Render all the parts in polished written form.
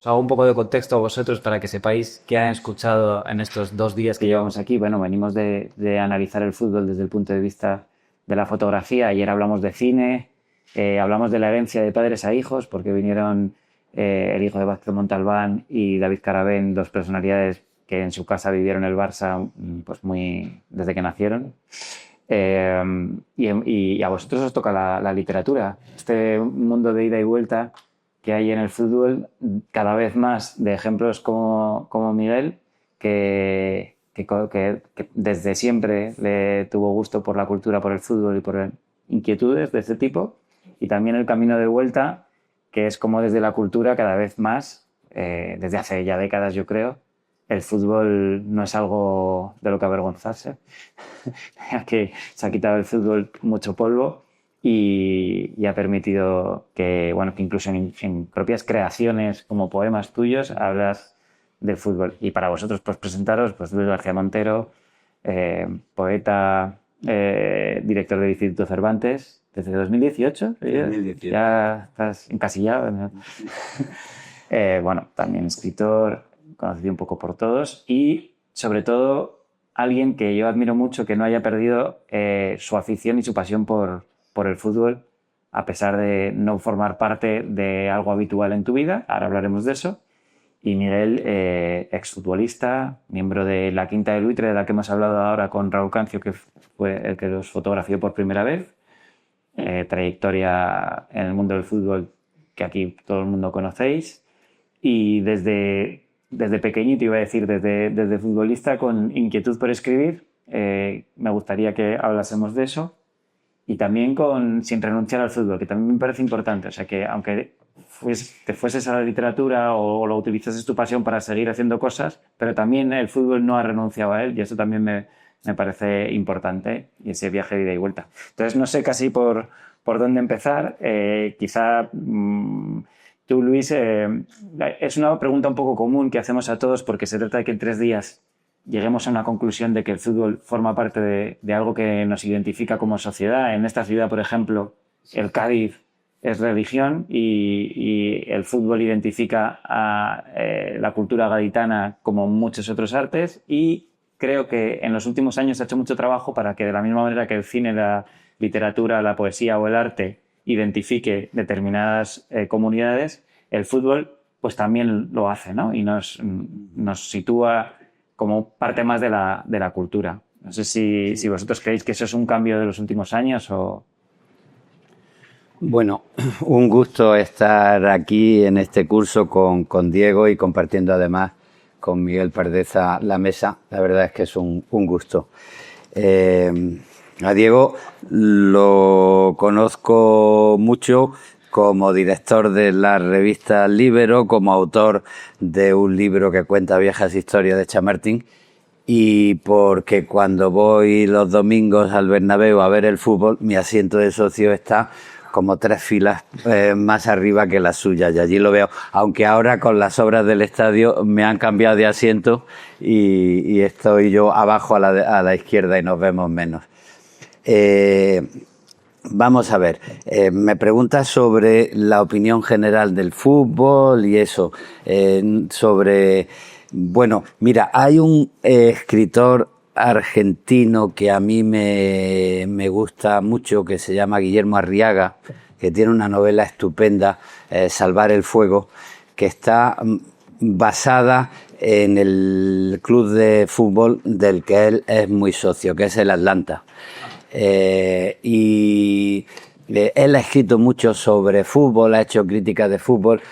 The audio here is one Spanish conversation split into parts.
Os hago un poco de contexto a vosotros para que sepáis qué han escuchado en estos 2 días que llevamos aquí. Bueno, venimos de analizar el fútbol desde el punto de vista de la fotografía. Ayer hablamos de cine, hablamos de la herencia de padres a hijos, porque vinieron el hijo de Vázquez Montalbán y David Carabén, dos personalidades que en su casa vivieron el Barça pues muy desde que nacieron. Eh, y a vosotros os toca la literatura, este mundo de ida y vuelta que hay en el fútbol, cada vez más de ejemplos como Miguel, que desde siempre le tuvo gusto por la cultura, por el fútbol y por inquietudes de este tipo, y también el camino de vuelta, que es como desde la cultura cada vez más, desde hace ya décadas yo creo, el fútbol no es algo de lo que avergonzarse, ya que se ha quitado el fútbol mucho polvo y ha permitido que, bueno, que incluso en propias creaciones como poemas tuyos hablas del fútbol. Y para vosotros, pues presentaros, pues Luis García Montero, poeta, director del Instituto Cervantes, desde 2018, 2018. ya estás encasillado, ¿no? Bueno, también escritor, conocido un poco por todos y sobre todo alguien que yo admiro mucho que no haya perdido su afición y su pasión por el fútbol a pesar de no formar parte de algo habitual en tu vida. Ahora hablaremos de eso. Y Miguel, exfutbolista, miembro de la Quinta del Buitre, de la que hemos hablado ahora con Raúl Cancio, que fue el que los fotografió por primera vez. Trayectoria en el mundo del fútbol que aquí todo el mundo conocéis. Y desde pequeñito, iba a decir, desde futbolista con inquietud por escribir, me gustaría que hablásemos de eso y también sin renunciar al fútbol, que también me parece importante. O sea, que aunque te fueses a la literatura o lo utilizases tu pasión para seguir haciendo cosas, pero también el fútbol no ha renunciado a él y eso también me parece importante y ese viaje de ida y vuelta. Entonces, no sé casi por dónde empezar. Quizá tú, Luis, es una pregunta un poco común que hacemos a todos porque se trata de que en 3 días lleguemos a una conclusión de que el fútbol forma parte de algo que nos identifica como sociedad. En esta ciudad, por ejemplo, el Cádiz es religión y el fútbol identifica a la cultura gaditana como muchos otros artes y creo que en los últimos años se ha hecho mucho trabajo para que de la misma manera que el cine, la literatura, la poesía o el arte identifique determinadas comunidades, el fútbol pues también lo hace, ¿no? Y nos sitúa como parte más de la cultura. No sé si vosotros creéis que eso es un cambio de los últimos años o... Bueno, un gusto estar aquí en este curso con Diego y compartiendo además con Miguel Pardeza la mesa. La verdad es que es un gusto. A Diego lo conozco mucho como director de la revista Libero, como autor de un libro que cuenta viejas historias de Chamartín y porque cuando voy los domingos al Bernabéu a ver el fútbol, mi asiento de socio está como 3 filas más arriba que la suya y allí lo veo, aunque ahora con las obras del estadio me han cambiado de asiento y estoy yo abajo a la izquierda y nos vemos menos. Vamos a ver, me preguntas sobre la opinión general del fútbol y eso, sobre... Bueno, mira, hay un escritor argentino que a mí me gusta mucho, que se llama Guillermo Arriaga, que tiene una novela estupenda, Salvar el Fuego, que está basada en el club de fútbol del que él es muy socio, que es el Atlanta. Él ha escrito mucho sobre fútbol, ha hecho críticas de fútbol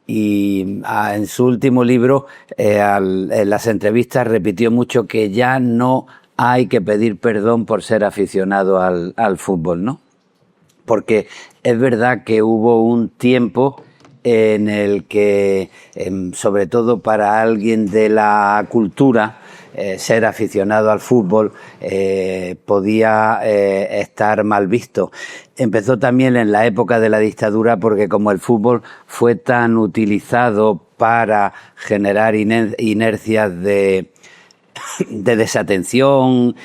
y en su último libro, en las entrevistas, repitió mucho que ya no hay que pedir perdón por ser aficionado al fútbol, ¿no? Porque es verdad que hubo un tiempo en el que, sobre todo para alguien de la cultura, ser aficionado al fútbol podía estar mal visto. Empezó también en la época de la dictadura porque como el fútbol fue tan utilizado para generar inercias de desatención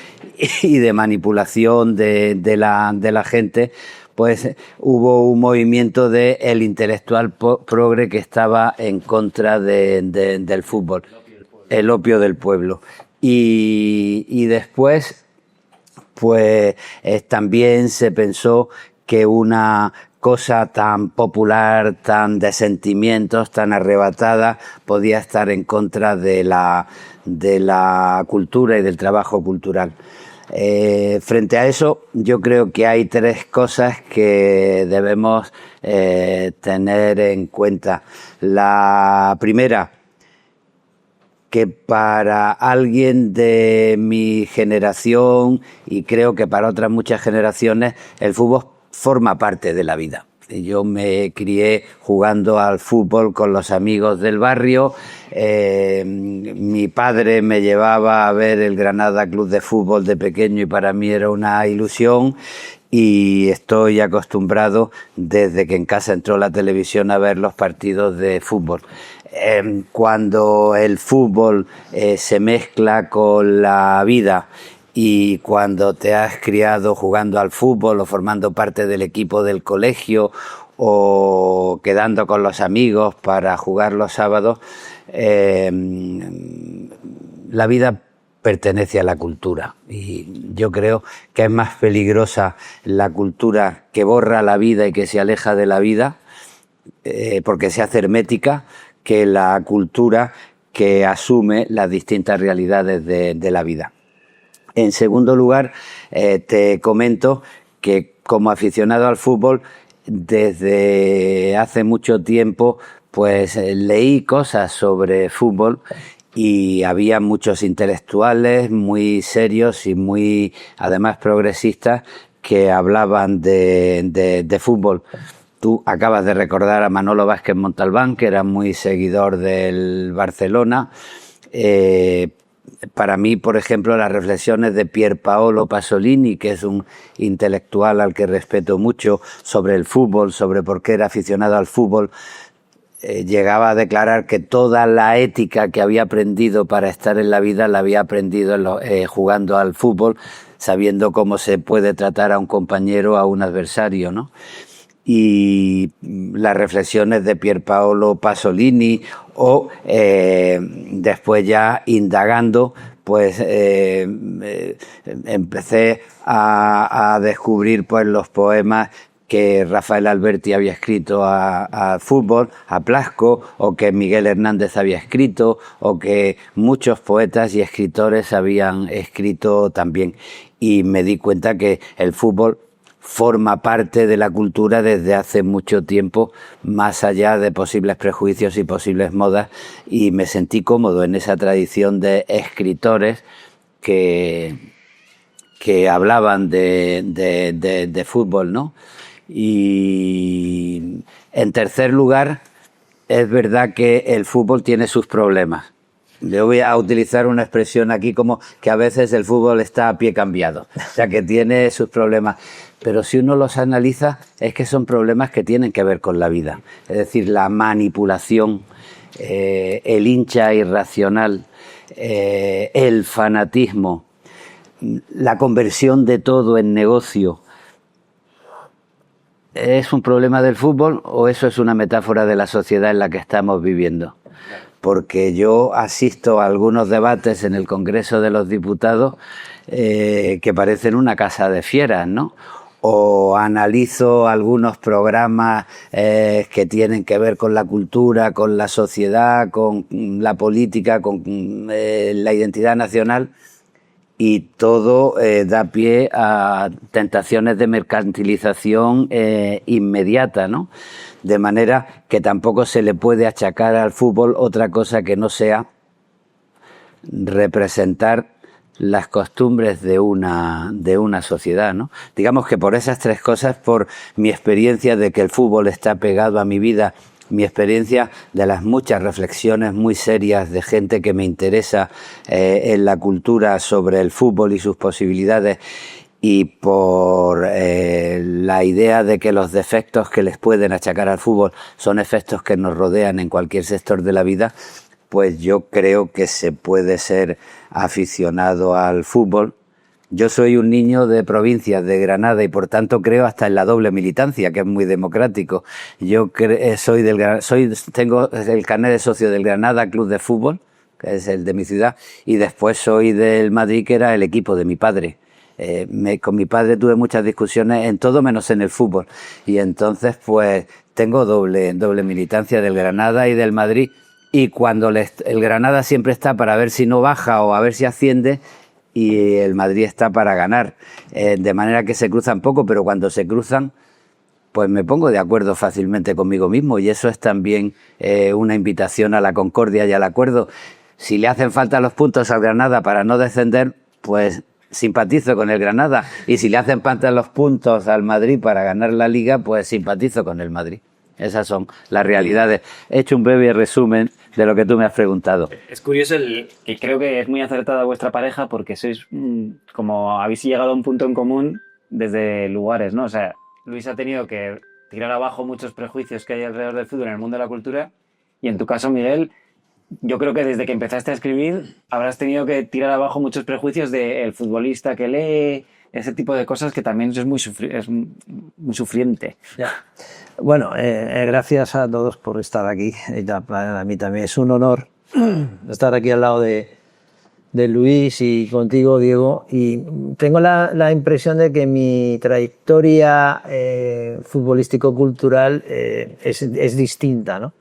y de manipulación de la gente, pues hubo un movimiento de el intelectual progre que estaba en contra del fútbol, el opio del pueblo. Y después, pues también se pensó que una cosa tan popular, tan de sentimientos, tan arrebatada, podía estar en contra de la cultura y del trabajo cultural. Frente a eso, yo creo que hay tres cosas que debemos tener en cuenta. La primera, que para alguien de mi generación, y creo que para otras muchas generaciones, el fútbol forma parte de la vida. Yo me crié jugando al fútbol con los amigos del barrio. Mi padre me llevaba a ver el Granada Club de Fútbol de pequeño y para mí era una ilusión. Y estoy acostumbrado desde que en casa entró la televisión a ver los partidos de fútbol. Cuando el fútbol se mezcla con la vida y cuando te has criado jugando al fútbol o formando parte del equipo del colegio o quedando con los amigos para jugar los sábados, la vida pertenece a la cultura y yo creo que es más peligrosa la cultura que borra la vida y que se aleja de la vida porque se hace hermética que la cultura que asume las distintas realidades de la vida. En segundo lugar, te comento que como aficionado al fútbol, desde hace mucho tiempo, pues leí cosas sobre fútbol y había muchos intelectuales muy serios y muy, además, progresistas que hablaban de fútbol. Tú acabas de recordar a Manolo Vázquez Montalbán, que era muy seguidor del Barcelona. Para mí, por ejemplo, las reflexiones de Pierpaolo Pasolini, que es un intelectual al que respeto mucho, sobre el fútbol, sobre por qué era aficionado al fútbol, llegaba a declarar que toda la ética que había aprendido para estar en la vida la había aprendido jugando al fútbol, sabiendo cómo se puede tratar a un compañero, a un adversario, ¿no? Y las reflexiones de Pierpaolo Pasolini o después ya indagando pues empecé a descubrir pues los poemas que Rafael Alberti había escrito a fútbol, a Plasco, o que Miguel Hernández había escrito, o que muchos poetas y escritores habían escrito también. Y me di cuenta que el fútbol forma parte de la cultura desde hace mucho tiempo, más allá de posibles prejuicios y posibles modas, y me sentí cómodo en esa tradición de escritores que hablaban de fútbol, ¿no? Y en tercer lugar, es verdad que el fútbol tiene sus problemas. Yo voy a utilizar una expresión aquí como que a veces el fútbol está a pie cambiado, o sea que tiene sus problemas. Pero si uno los analiza, es que son problemas que tienen que ver con la vida. Es decir, la manipulación, el hincha irracional, el fanatismo, la conversión de todo en negocio. ¿Es un problema del fútbol o eso es una metáfora de la sociedad en la que estamos viviendo? Porque yo asisto a algunos debates en el Congreso de los Diputados que parecen una casa de fieras, ¿no? O analizo algunos programas que tienen que ver con la cultura, con la sociedad, con la política, con la identidad nacional, y todo da pie a tentaciones de mercantilización inmediata, ¿no? De manera que tampoco se le puede achacar al fútbol otra cosa que no sea representar las costumbres de una sociedad, ¿no? Digamos que por esas tres cosas, por mi experiencia de que el fútbol está pegado a mi vida, mi experiencia de las muchas reflexiones muy serias de gente que me interesa en la cultura sobre el fútbol y sus posibilidades, y por la idea de que los defectos que les pueden achacar al fútbol son efectos que nos rodean en cualquier sector de la vida, pues yo creo que se puede ser aficionado al fútbol Yo soy un niño de provincias, de Granada, y por tanto creo hasta en la doble militancia, que es muy democrático. Yo tengo el carnet de socio del Granada Club de Fútbol, que es el de mi ciudad, y después soy del Madrid, que era el equipo de mi padre. Con mi padre tuve muchas discusiones en todo menos en el fútbol, y entonces pues tengo doble militancia del Granada y del Madrid, y cuando el Granada siempre está para ver si no baja o a ver si asciende, y el Madrid está para ganar, de manera que se cruzan poco, pero cuando se cruzan pues me pongo de acuerdo fácilmente conmigo mismo, y eso es también una invitación a la concordia y al acuerdo. Si le hacen falta los puntos al Granada para no descender, pues simpatizo con el Granada, y si le hacen falta los puntos al Madrid para ganar la Liga, pues simpatizo con el Madrid. Esas son las realidades. He hecho un breve resumen de lo que tú me has preguntado. Es curioso que creo que es muy acertada vuestra pareja, porque sois como habéis llegado a un punto en común desde lugares, ¿no? O sea, Luis ha tenido que tirar abajo muchos prejuicios que hay alrededor del fútbol en el mundo de la cultura, y en tu caso, Miguel, yo creo que desde que empezaste a escribir habrás tenido que tirar abajo muchos prejuicios del futbolista que lee, ese tipo de cosas, que también es muy sufriente. Ya. Bueno, gracias a todos por estar aquí. Para mí también es un honor estar aquí al lado de Luis y contigo, Diego. Y tengo la impresión de que mi trayectoria futbolístico-cultural es distinta, ¿no?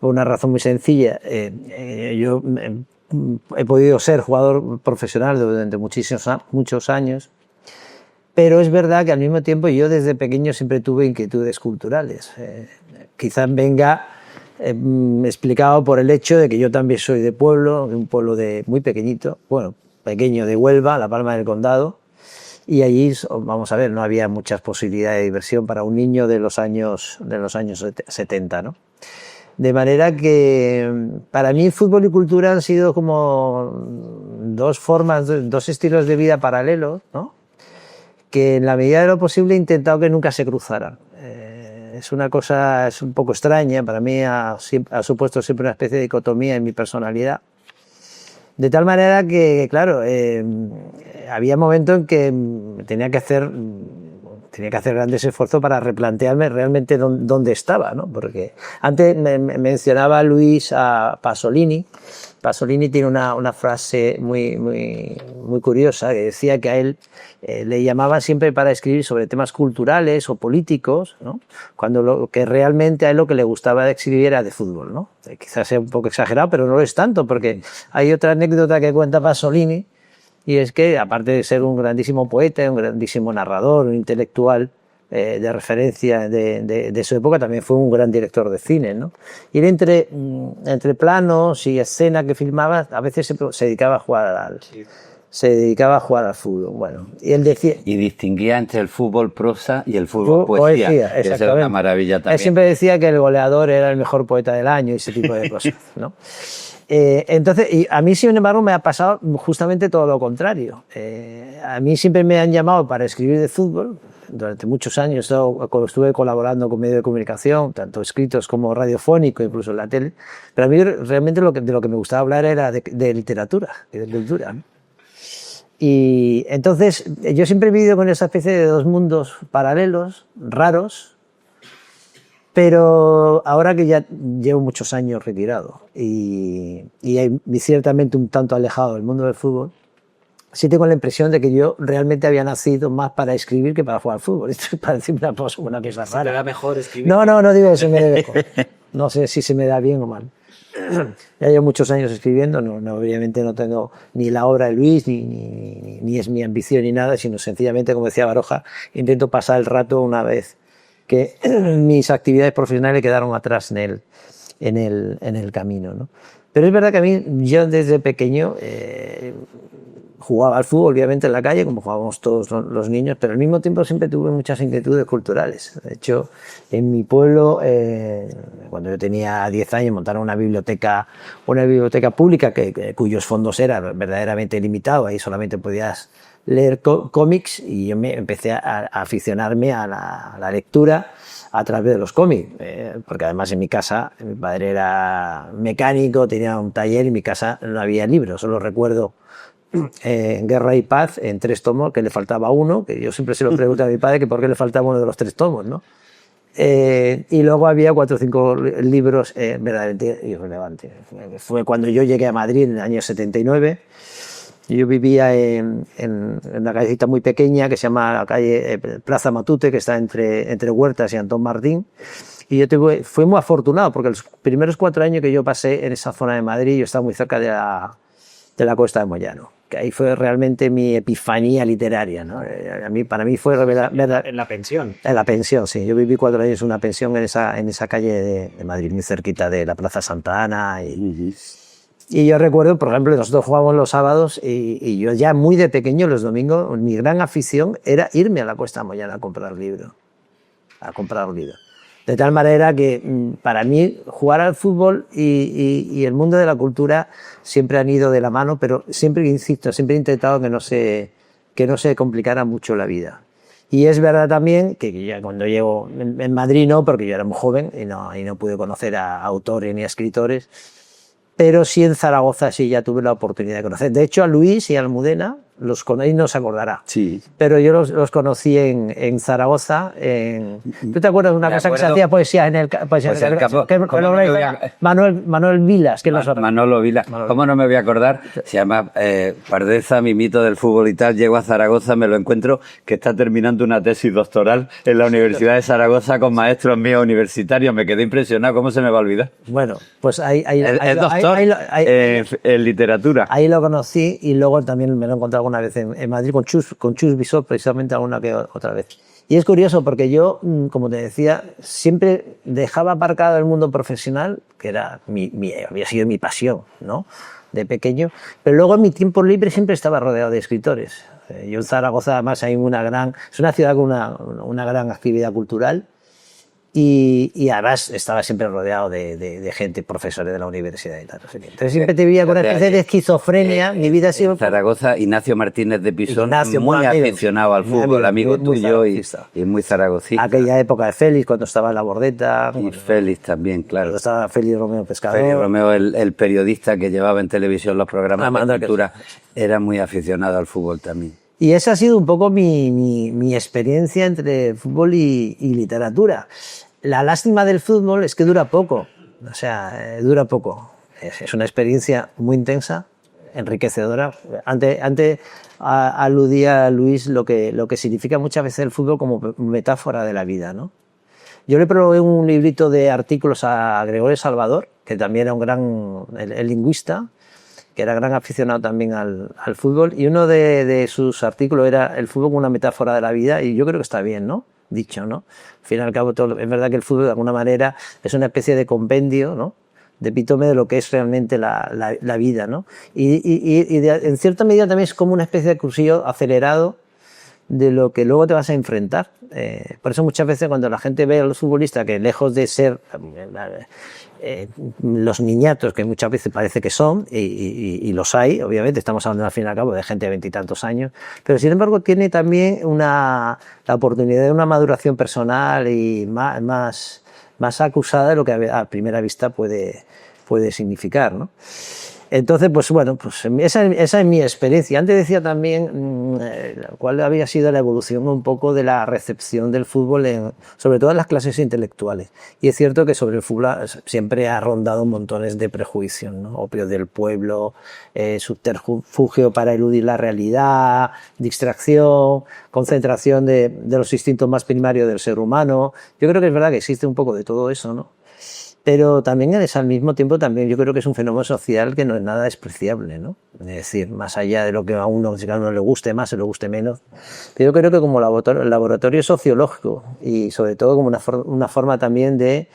Por una razón muy sencilla. Yo he podido ser jugador profesional durante muchos años, pero es verdad que al mismo tiempo yo desde pequeño siempre tuve inquietudes culturales. Quizás venga explicado por el hecho de que yo también soy de pueblo, de un pueblo muy pequeñito, bueno, pequeño, de Huelva, La Palma del Condado, y allí, vamos a ver, no había muchas posibilidades de diversión para un niño de los años 70, ¿no? De manera que para mí fútbol y cultura han sido como dos estilos de vida paralelos, ¿no? Que en la medida de lo posible he intentado que nunca se cruzaran. Es una cosa, es un poco extraña, para mí ha supuesto siempre una especie de dicotomía en mi personalidad. De tal manera que, claro, había momentos en que tenía que hacer grandes esfuerzos para replantearme realmente dónde estaba, ¿no? Porque antes me mencionaba Luis a Pasolini. Pasolini tiene una frase muy curiosa, que decía que a él le llamaban siempre para escribir sobre temas culturales o políticos, ¿no? Cuando lo que realmente a él lo que le gustaba de escribir era de fútbol, ¿no? Quizás sea un poco exagerado, pero no lo es tanto, porque hay otra anécdota que cuenta Pasolini, y es que, aparte de ser un grandísimo poeta, un grandísimo narrador, un intelectual de referencia de su época, también fue un gran director de cine, ¿no? Y él entre planos y escenas que filmaba, a veces se dedicaba a jugar al fútbol. Bueno, y él decía... Y distinguía entre el fútbol prosa y el fútbol poesía. Esa era una maravilla también. Él siempre decía que el goleador era el mejor poeta del año y ese tipo de cosas, ¿no? Entonces, y a mí, sin embargo, me ha pasado justamente todo lo contrario. A mí siempre me han llamado para escribir de fútbol. Durante muchos años estuve colaborando con medios de comunicación, tanto escritos como radiofónico, incluso en la tele. Pero a mí realmente de lo que me gustaba hablar era de literatura y de cultura, ¿no? Y entonces yo siempre he vivido con esa especie de dos mundos paralelos, raros, pero ahora que ya llevo muchos años retirado y ciertamente un tanto alejado del mundo del fútbol, sí tengo la impresión de que yo realmente había nacido más para escribir que para jugar al fútbol. Esto parece una cosa rara. ¿Se te da mejor escribir? No digo que se me dé mejor. No sé si se me da bien o mal. Ya llevo muchos años escribiendo, obviamente no tengo ni la obra de Luis, ni es mi ambición ni nada, sino sencillamente, como decía Baroja, intento pasar el rato una vez que mis actividades profesionales quedaron atrás en el camino, ¿no? Pero es verdad que a mí, yo desde pequeño jugaba al fútbol, obviamente, en la calle, como jugábamos todos los niños, pero al mismo tiempo siempre tuve muchas inquietudes culturales. De hecho, en mi pueblo, cuando yo tenía 10 años, montaron una biblioteca pública cuyos fondos eran verdaderamente limitados, ahí solamente podías leer cómics, y yo empecé a aficionarme a la lectura a través de los cómics, porque además en mi casa, mi padre era mecánico, tenía un taller, y en mi casa no había libros. Solo recuerdo Guerra y Paz en 3 tomos, que le faltaba uno, que yo siempre se lo pregunto a mi padre que por qué le faltaba uno de los 3 tomos, ¿no? Y luego había 4 o 5 libros verdaderamente irrelevantes. Fue cuando yo llegué a Madrid en el año 79. Yo vivía en una callecita muy pequeña que se llama la calle Plaza Matute, que está entre Huertas y Antón Martín. Y yo fui muy afortunado porque los primeros 4 años que yo pasé en esa zona de Madrid, yo estaba muy cerca de la Costa de Moyano, que ahí fue realmente mi epifanía literaria, ¿no? Para mí fue En la pensión. en la pensión, sí. Yo viví 4 años en una pensión en esa calle de Madrid, muy cerquita de la Plaza Santa Ana. Y yo recuerdo, por ejemplo, nosotros jugábamos los sábados y yo ya muy de pequeño, los domingos, mi gran afición era irme a la Costa de Moyano a comprar libros. De tal manera que para mí jugar al fútbol y el mundo de la cultura siempre han ido de la mano, pero siempre, insisto, siempre he intentado que no se complicara mucho la vida. Y es verdad también que ya cuando llego en Madrid no, porque yo era muy joven y no pude conocer a autores ni a escritores, pero sí en Zaragoza sí ya tuve la oportunidad de conocer. De hecho, a Luis y a Almudena, ahí no se acordará. Sí. Pero yo los conocí en Zaragoza. ¿Tú te acuerdas de una cosa que se hacía poesía en el campo? Manuel Vilas. Manolo Vilas. ¿Cómo no me voy a acordar? Se llama Pardeza, mi mito del fútbol y tal. Llego a Zaragoza, me lo encuentro, que está terminando una tesis doctoral en la Universidad de Zaragoza con maestros míos universitarios. Me quedé impresionado. ¿Cómo se me va a olvidar? Bueno, pues ahí Es doctor en literatura. Ahí lo conocí y luego también me lo he encontrado alguna vez en Madrid con Chus Bisot, precisamente alguna que otra vez. Y es curioso porque yo, como te decía, siempre dejaba aparcado el mundo profesional, que era había sido mi pasión, ¿no?, de pequeño, pero luego en mi tiempo libre siempre estaba rodeado de escritores. Yo en Zaragoza además es una ciudad con una gran actividad cultural. Y además estaba siempre rodeado de gente, profesores de la universidad y tal. Entonces siempre te veía con una especie de esquizofrenia. Mi vida ha sido... En Zaragoza, Ignacio Martínez de Pisón, Ignacio, muy aficionado al fútbol, amigo tuyo y muy zaragocista. Aquella época de Félix, cuando estaba en La Bordeta. Y Félix también, claro. Cuando estaba Félix Romeo Pescador. Félix Romeo, el periodista que llevaba en televisión los programas de cultura, era muy aficionado al fútbol también. Y esa ha sido un poco mi experiencia entre fútbol y literatura. La lástima del fútbol es que dura poco, dura poco. Es una experiencia muy intensa, enriquecedora. Antes aludía a Luis lo que significa muchas veces el fútbol como metáfora de la vida, ¿no? Yo le probé un librito de artículos a Gregorio Salvador, que también era el lingüista, que era gran aficionado también al fútbol, y uno de sus artículos era el fútbol como una metáfora de la vida, y yo creo que está bien, ¿no?, dicho, ¿no? Al fin y al cabo, es verdad que el fútbol de alguna manera es una especie de compendio, ¿no?, de epítome de lo que es realmente la vida, ¿no? En cierta medida también es como una especie de cursillo acelerado de lo que luego te vas a enfrentar. Por eso muchas veces cuando la gente ve a los futbolistas que lejos de ser los niñatos que muchas veces parece que son, y los hay, obviamente, estamos hablando al fin y al cabo de gente de 20 y tantos años, pero sin embargo tiene también la oportunidad de una maduración personal y más acusada de lo que a primera vista puede significar, ¿no? Entonces, pues bueno, pues esa es mi experiencia. Antes decía también cuál había sido la evolución un poco de la recepción del fútbol, sobre todo en las clases intelectuales. Y es cierto que sobre el fútbol siempre ha rondado montones de prejuicios, ¿no? Opio del pueblo, subterfugio para eludir la realidad, distracción, concentración de los instintos más primarios del ser humano. Yo creo que es verdad que existe un poco de todo eso, ¿no? Pero también al mismo tiempo también yo creo que es un fenómeno social que no es nada despreciable, ¿no? Es decir, más allá de lo que a uno le guste más o le guste menos, pero yo creo que como laboratorio sociológico y sobre todo como una forma también de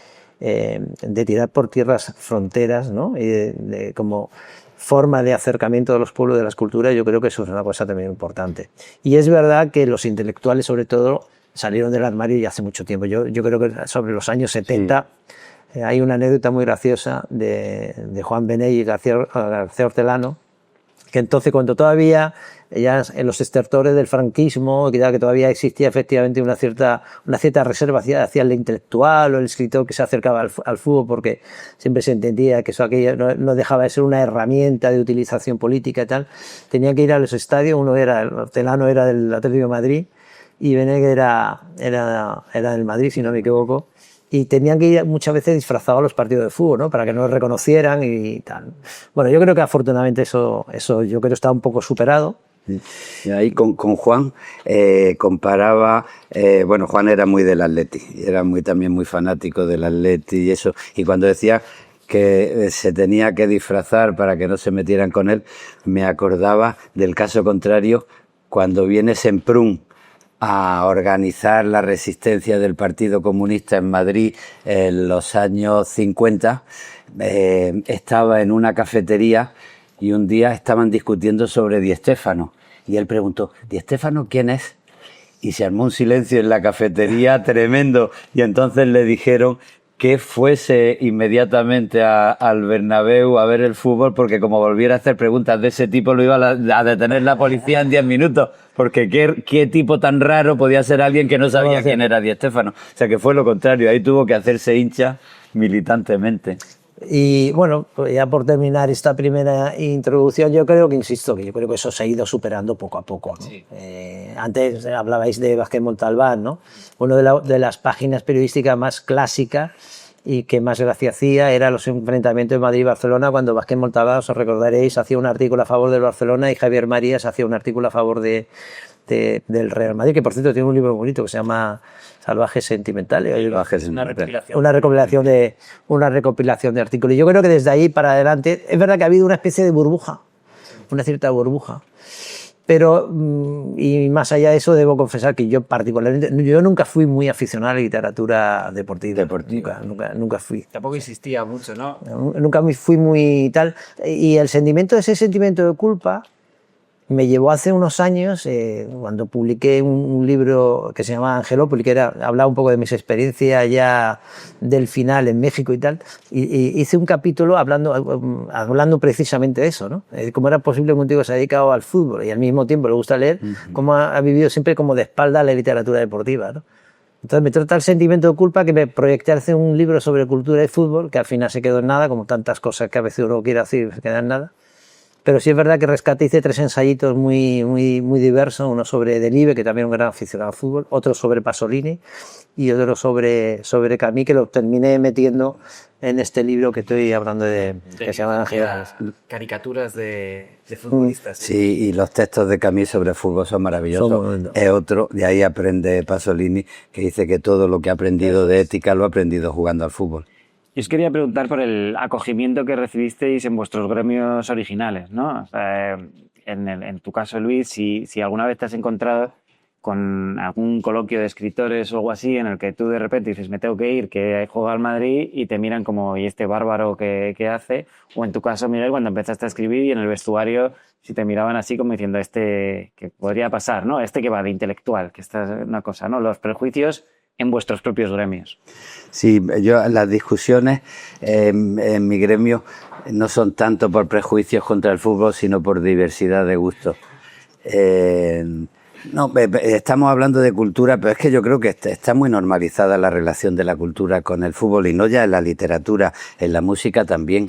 tirar por tierras fronteras, ¿no? Y como forma de acercamiento de los pueblos, de las culturas, yo creo que eso es una cosa también importante. Y es verdad que los intelectuales sobre todo salieron del armario ya hace mucho tiempo. Yo creo que sobre los años 70... Sí. Hay una anécdota muy graciosa de Juan Benet y García Hortelano, que entonces cuando todavía ya en los estertores del franquismo, que todavía existía efectivamente una cierta reserva hacia el intelectual o el escritor que se acercaba al fútbol, porque siempre se entendía que aquello no dejaba de ser una herramienta de utilización política y tal. Tenían que ir a los estadios, el hortelano era del Atlético de Madrid y Benegue era del Madrid, si no me equivoco. Y tenían que ir muchas veces disfrazados a los partidos de fútbol, ¿no? Para que no los reconocieran y tal. Bueno, yo creo que afortunadamente eso yo creo está un poco superado. Y ahí con Juan comparaba, bueno, Juan era muy del Atleti, era también muy fanático del Atleti y eso, y cuando decía que se tenía que disfrazar para que no se metieran con él, me acordaba del caso contrario cuando viene Semprún a organizar la resistencia del Partido Comunista en Madrid en los años 50, estaba en una cafetería y un día estaban discutiendo sobre Di Stéfano y él preguntó, ¿Di Stéfano quién es? Y se armó un silencio en la cafetería tremendo y entonces le dijeron que fuese inmediatamente al Bernabéu a ver el fútbol, porque como volviera a hacer preguntas de ese tipo lo iba a detener la policía en 10 minutos, porque qué tipo tan raro podía ser alguien que no sabía quién era Di Stéfano. O sea que fue lo contrario, ahí tuvo que hacerse hincha militantemente. Y bueno, ya por terminar esta primera introducción, yo creo que eso se ha ido superando poco a poco, ¿no? Sí. Antes hablabais de Vázquez Montalbán, ¿no? Una de las páginas periodísticas más clásicas y que más gracia hacía era los enfrentamientos de Madrid y Barcelona, cuando Vázquez Montalbán, os recordaréis, hacía un artículo a favor del Barcelona y Javier Marías hacía un artículo a favor del Real Madrid, que por cierto tiene un libro bonito que se llama Salvajes Sentimentales. Una recopilación de artículos. Y yo creo que desde ahí para adelante es verdad que ha habido una especie de burbuja, una cierta burbuja. Pero, y más allá de eso, debo confesar que yo particularmente, yo nunca fui muy aficionado a la literatura deportiva. Nunca fui. Tampoco insistía mucho, ¿no? Nunca fui muy tal. Y ese sentimiento de culpa me llevó hace unos años, cuando publiqué un libro que se llama Angelópolis, que hablaba un poco de mis experiencias ya del final en México y tal, y hice un capítulo hablando precisamente de eso, ¿no? Cómo era posible que un tío se haya dedicado al fútbol y al mismo tiempo le gusta leer, cómo ha vivido siempre como de espalda a la literatura deportiva, ¿no? Entonces me trata el sentimiento de culpa que me proyecté a hacer un libro sobre cultura y fútbol, que al final se quedó en nada, como tantas cosas que a veces uno quiere hacer y se queda en nada. Pero sí es verdad que rescaté, hice 3 ensayitos muy diversos, uno sobre Delibes, que también es un gran aficionado al fútbol, otro sobre Pasolini y otro sobre Camus, que lo terminé metiendo en este libro que estoy hablando que se llama Caricaturas de futbolistas. Sí, y los textos de Camus sobre fútbol son maravillosos. Es otro, de ahí aprende Pasolini, que dice que todo lo que ha aprendido de ética lo ha aprendido jugando al fútbol. Yo os quería preguntar por el acogimiento que recibisteis en vuestros gremios originales, ¿no? O sea, en tu caso, Luis, si alguna vez te has encontrado con algún coloquio de escritores o algo así en el que tú de repente dices, me tengo que ir, que juega al Madrid, y te miran como, ¿y este bárbaro qué hace? O en tu caso, Miguel, cuando empezaste a escribir y en el vestuario, si te miraban así como diciendo, que podría pasar, ¿no? Que va de intelectual, que esta es una cosa, ¿no? Los prejuicios en vuestros propios gremios. Sí, las discusiones en mi gremio no son tanto por prejuicios contra el fútbol, sino por diversidad de gustos. Estamos hablando de cultura, pero es que yo creo que está muy normalizada la relación de la cultura con el fútbol, y no ya en la literatura, en la música también.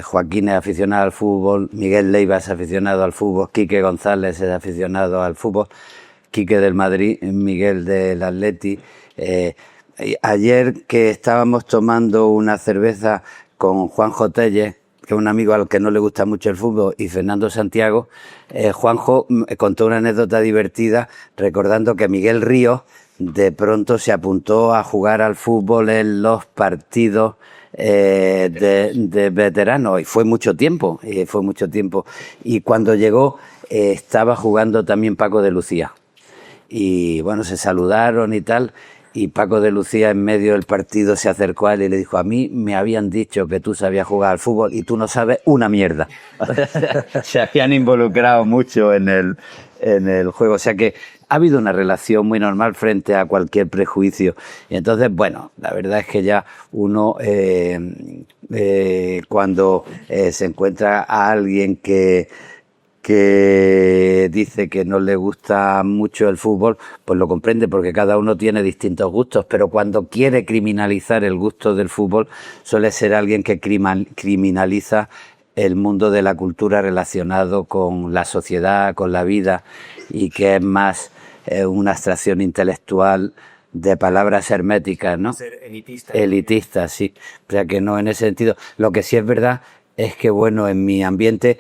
Joaquín es aficionado al fútbol, Miguel Leiva es aficionado al fútbol, Quique González es aficionado al fútbol, Quique del Madrid, Miguel del Atleti. Ayer que estábamos tomando una cerveza con Juanjo Telles, que es un amigo al que no le gusta mucho el fútbol, y Fernando Santiago, Juanjo contó una anécdota divertida recordando que Miguel Ríos de pronto se apuntó a jugar al fútbol en los partidos de veteranos, y fue mucho tiempo, y cuando llegó estaba jugando también Paco de Lucía. Y bueno, se saludaron y tal, y Paco de Lucía en medio del partido se acercó a él y le dijo, a mí me habían dicho que tú sabías jugar al fútbol y tú no sabes una mierda. Se habían involucrado mucho en el juego, o sea que ha habido una relación muy normal frente a cualquier prejuicio. Y entonces, bueno, la verdad es que ya uno cuando se encuentra a alguien que que dice que no le gusta mucho el fútbol, pues lo comprende porque cada uno tiene distintos gustos, pero cuando quiere criminalizar el gusto del fútbol suele ser alguien que criminaliza el mundo de la cultura relacionado con la sociedad, con la vida, y que es más una abstracción intelectual de palabras herméticas, ¿no? Ser elitista. Elitista, sí. O sea que no, en ese sentido. Lo que sí es verdad es que, bueno, en mi ambiente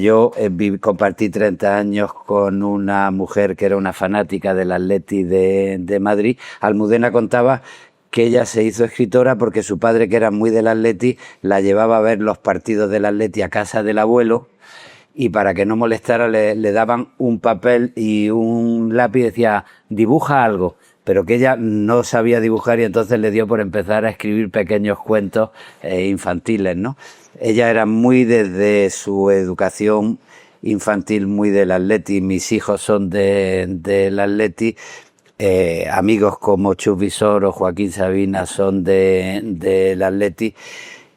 yo compartí 30 años con una mujer que era una fanática del Atleti de Madrid. Almudena contaba que ella se hizo escritora porque su padre, que era muy del Atleti, la llevaba a ver los partidos del Atleti a casa del abuelo, y para que no molestara le daban un papel y un lápiz y decía, dibuja algo, pero que ella no sabía dibujar y entonces le dio por empezar a escribir pequeños cuentos infantiles, ¿no? Ella era muy, desde su educación infantil, muy del Atleti. Mis hijos son del Atleti. Amigos como Chus Visor o Joaquín Sabina son del Atleti.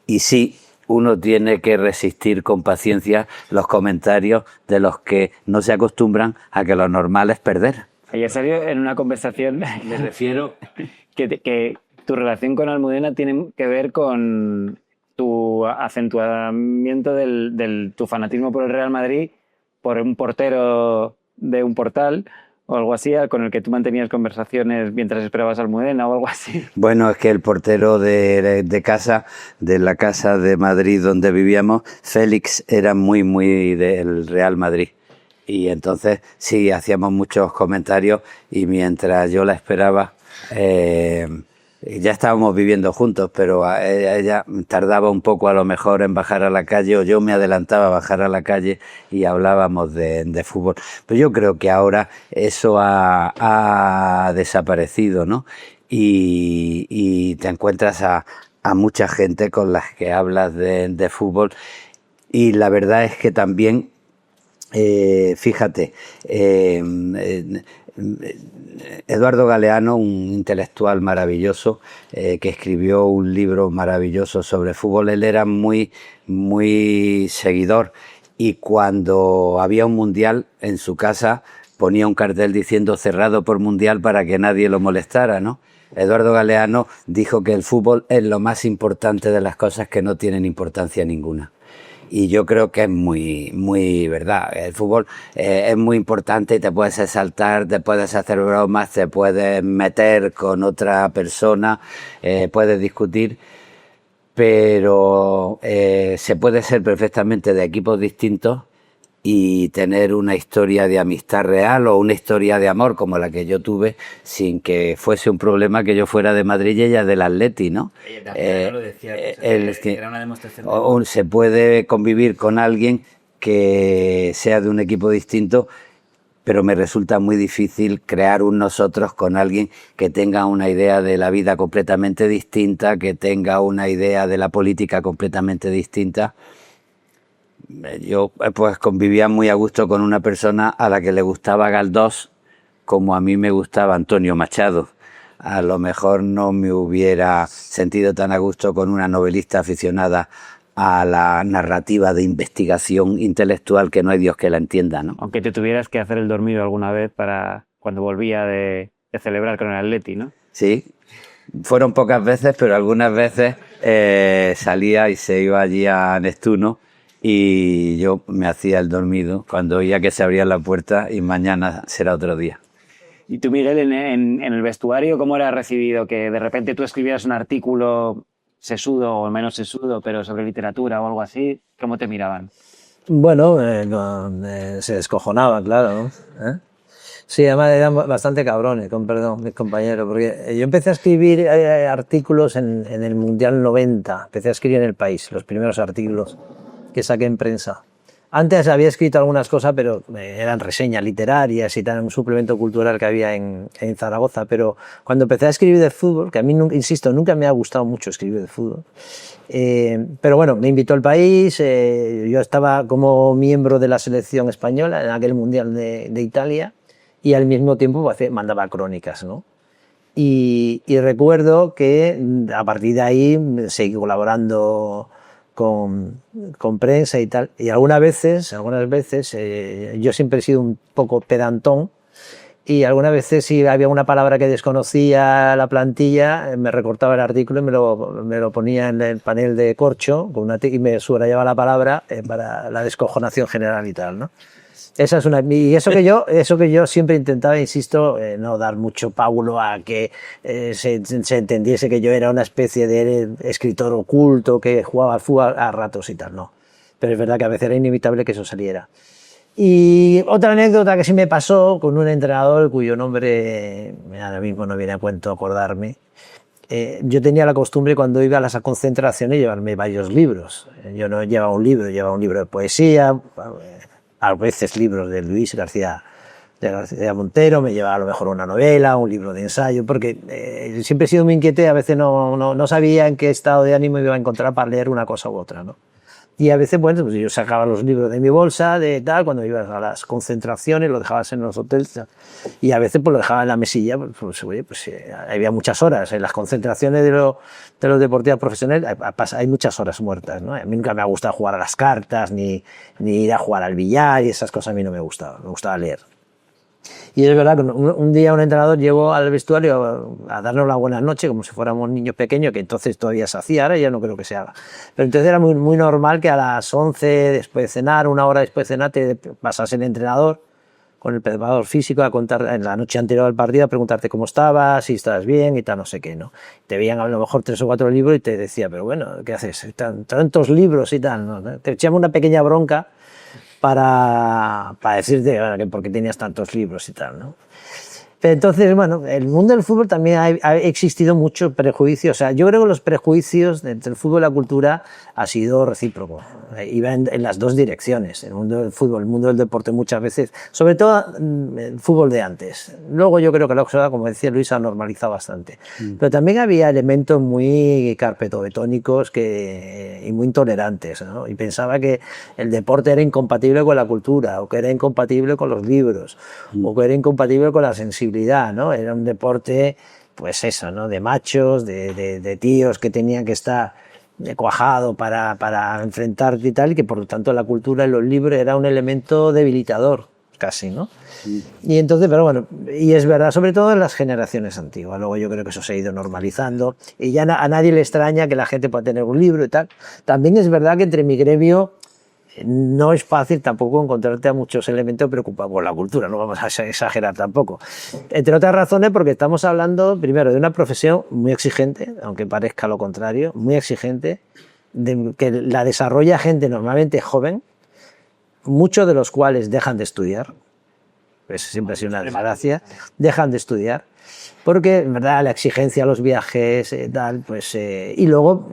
Y sí, uno tiene que resistir con paciencia los comentarios de los que no se acostumbran a que lo normal es perder. Ayer salió en una conversación, Me refiero que tu relación con Almudena tiene que ver con tu acentuamiento tu fanatismo por el Real Madrid, por un portero de un portal o algo así, con el que tú mantenías conversaciones mientras esperabas a Almudena o algo así. Bueno, es que el portero de casa, de la casa de Madrid donde vivíamos, Félix, era muy del Real Madrid. Y entonces sí, hacíamos muchos comentarios y mientras yo la esperaba, ya estábamos viviendo juntos, pero ella tardaba un poco a lo mejor en bajar a la calle, o yo me adelantaba a bajar a la calle y hablábamos de fútbol. Pero yo creo que ahora eso ha desaparecido, ¿no? Y te encuentras a mucha gente con las que hablas de fútbol, y la verdad es que también, fíjate, Eduardo Galeano, un intelectual maravilloso, que escribió un libro maravilloso sobre fútbol, él era muy seguidor, y cuando había un mundial en su casa ponía un cartel diciendo cerrado por mundial para que nadie lo molestara, ¿no? Eduardo Galeano dijo que el fútbol es lo más importante de las cosas que no tienen importancia ninguna. Y yo creo que es muy verdad. El fútbol es muy importante y te puedes exaltar, te puedes hacer bromas, te puedes meter con otra persona, puedes discutir, pero se puede ser perfectamente de equipos distintos y tener una historia de amistad real o una historia de amor como la que yo tuve, sin que fuese un problema que yo fuera de Madrid y ella del Atleti, ¿no? Ella lo decía, era una demostración. Se puede convivir con alguien que sea de un equipo distinto, pero me resulta muy difícil crear un nosotros con alguien que tenga una idea de la vida completamente distinta, que tenga una idea de la política completamente distinta. Yo pues convivía muy a gusto con una persona a la que le gustaba Galdós como a mí me gustaba Antonio Machado. A lo mejor no me hubiera sentido tan a gusto con una novelista aficionada a la narrativa de investigación intelectual que no hay Dios que la entienda, ¿no? Aunque te tuvieras que hacer el dormido alguna vez para cuando volvía de celebrar con el Atleti, ¿no? Sí, fueron pocas veces, pero algunas veces salía y se iba allí a Neptuno y yo me hacía el dormido cuando oía que se abría la puerta y mañana será otro día. Y tú, Miguel, en el vestuario, ¿cómo era recibido? Que de repente tú escribieras un artículo sesudo o menos sesudo, pero sobre literatura o algo así, ¿cómo te miraban? Bueno, se descojonaban, claro, ¿no? Sí, además eran bastante cabrones, con perdón, mis compañeros, porque yo empecé a escribir artículos en el Mundial 90, empecé a escribir en El País, los primeros artículos que saqué en prensa. Antes había escrito algunas cosas, pero eran reseñas literarias y tal, un suplemento cultural que había en Zaragoza, pero cuando empecé a escribir de fútbol, que a mí, insisto, nunca me ha gustado mucho escribir de fútbol, pero bueno, me invitó El País, yo estaba como miembro de la selección española en aquel Mundial de Italia, y al mismo tiempo mandaba crónicas, ¿no? Y recuerdo que a partir de ahí seguí colaborando con prensa y tal. Y algunas veces yo siempre he sido un poco pedantón, y algunas veces si había una palabra que desconocía la plantilla, me recortaba el artículo y me lo ponía en el panel de corcho y me subrayaba la palabra para la descojonación general y tal, ¿no? Esa es y eso que yo siempre intentaba, insisto, no dar mucho pábulo a que se entendiese que yo era una especie de escritor oculto que jugaba al fútbol a ratos y tal, no. Pero es verdad que a veces era inevitable que eso saliera. Y otra anécdota que sí me pasó con un entrenador cuyo nombre ahora mismo no viene a cuento acordarme. Yo tenía la costumbre cuando iba a las concentraciones llevarme varios libros. Yo no llevaba un libro, llevaba un libro de poesía, a veces libros de Luis García Montero, me llevaba a lo mejor una novela, un libro de ensayo, porque siempre he sido muy inquieto y a veces no sabía en qué estado de ánimo iba a encontrar para leer una cosa u otra, ¿no? Y a veces, bueno, pues yo sacaba los libros de mi bolsa, de tal, cuando ibas a las concentraciones, lo dejabas en los hoteles, y a veces pues lo dejaba en la mesilla, oye, había muchas horas. En las concentraciones de los deportistas profesionales hay muchas horas muertas, ¿no? A mí nunca me ha gustado jugar a las cartas, ni ir a jugar al billar, y esas cosas a mí no me gustaban, me gustaba leer. Y es verdad que un día un entrenador llegó al vestuario a darnos la buena noche, como si fuéramos niños pequeños, que entonces todavía se hacía, ahora ya no creo que se haga. Pero entonces era muy, muy normal que a las 11, después de cenar, una hora después de cenar, te pasase el entrenador con el preparador físico a contar en la noche anterior al partido, a preguntarte cómo estabas, si estabas bien y tal, no sé qué, ¿no? Te veían a lo mejor 3 o 4 libros y te decía, pero bueno, ¿qué haces? Tantos libros y tal, ¿no? Te echamos una pequeña bronca para decirte, bueno, que por qué tenías tantos libros y tal, ¿no? Pero entonces, bueno, el mundo del fútbol también ha existido mucho prejuicio. O sea, yo creo que los prejuicios entre el fútbol y la cultura ha sido recíproco. Iba en las dos direcciones. El mundo del fútbol, el mundo del deporte muchas veces, sobre todo el fútbol de antes. Luego yo creo que la cosa, como decía Luis, ha normalizado bastante. Pero también había elementos muy carpetobetónicos y muy intolerantes, ¿no? Y pensaba que el deporte era incompatible con la cultura, o que era incompatible con los libros, o que era incompatible con la sensibilidad, ¿no? Era un deporte, pues eso, ¿no? De machos, de tíos que tenían que estar cuajado para enfrentarte y tal, y que por lo tanto la cultura en los libros era un elemento debilitador, casi, ¿no? Sí. Y entonces, pero bueno, y es verdad, sobre todo en las generaciones antiguas. Luego yo creo que eso se ha ido normalizando y ya a nadie le extraña que la gente pueda tener un libro y tal. También es verdad que entre mi gremio no es fácil tampoco encontrarte a muchos elementos preocupados por la cultura, no vamos a exagerar tampoco. Entre otras razones porque estamos hablando, primero, de una profesión muy exigente, aunque parezca lo contrario, muy exigente, que la desarrolla gente normalmente joven, muchos de los cuales dejan de estudiar, eso siempre ha sido una desgracia, dejan de estudiar, porque en verdad la exigencia, los viajes, tal, pues, y luego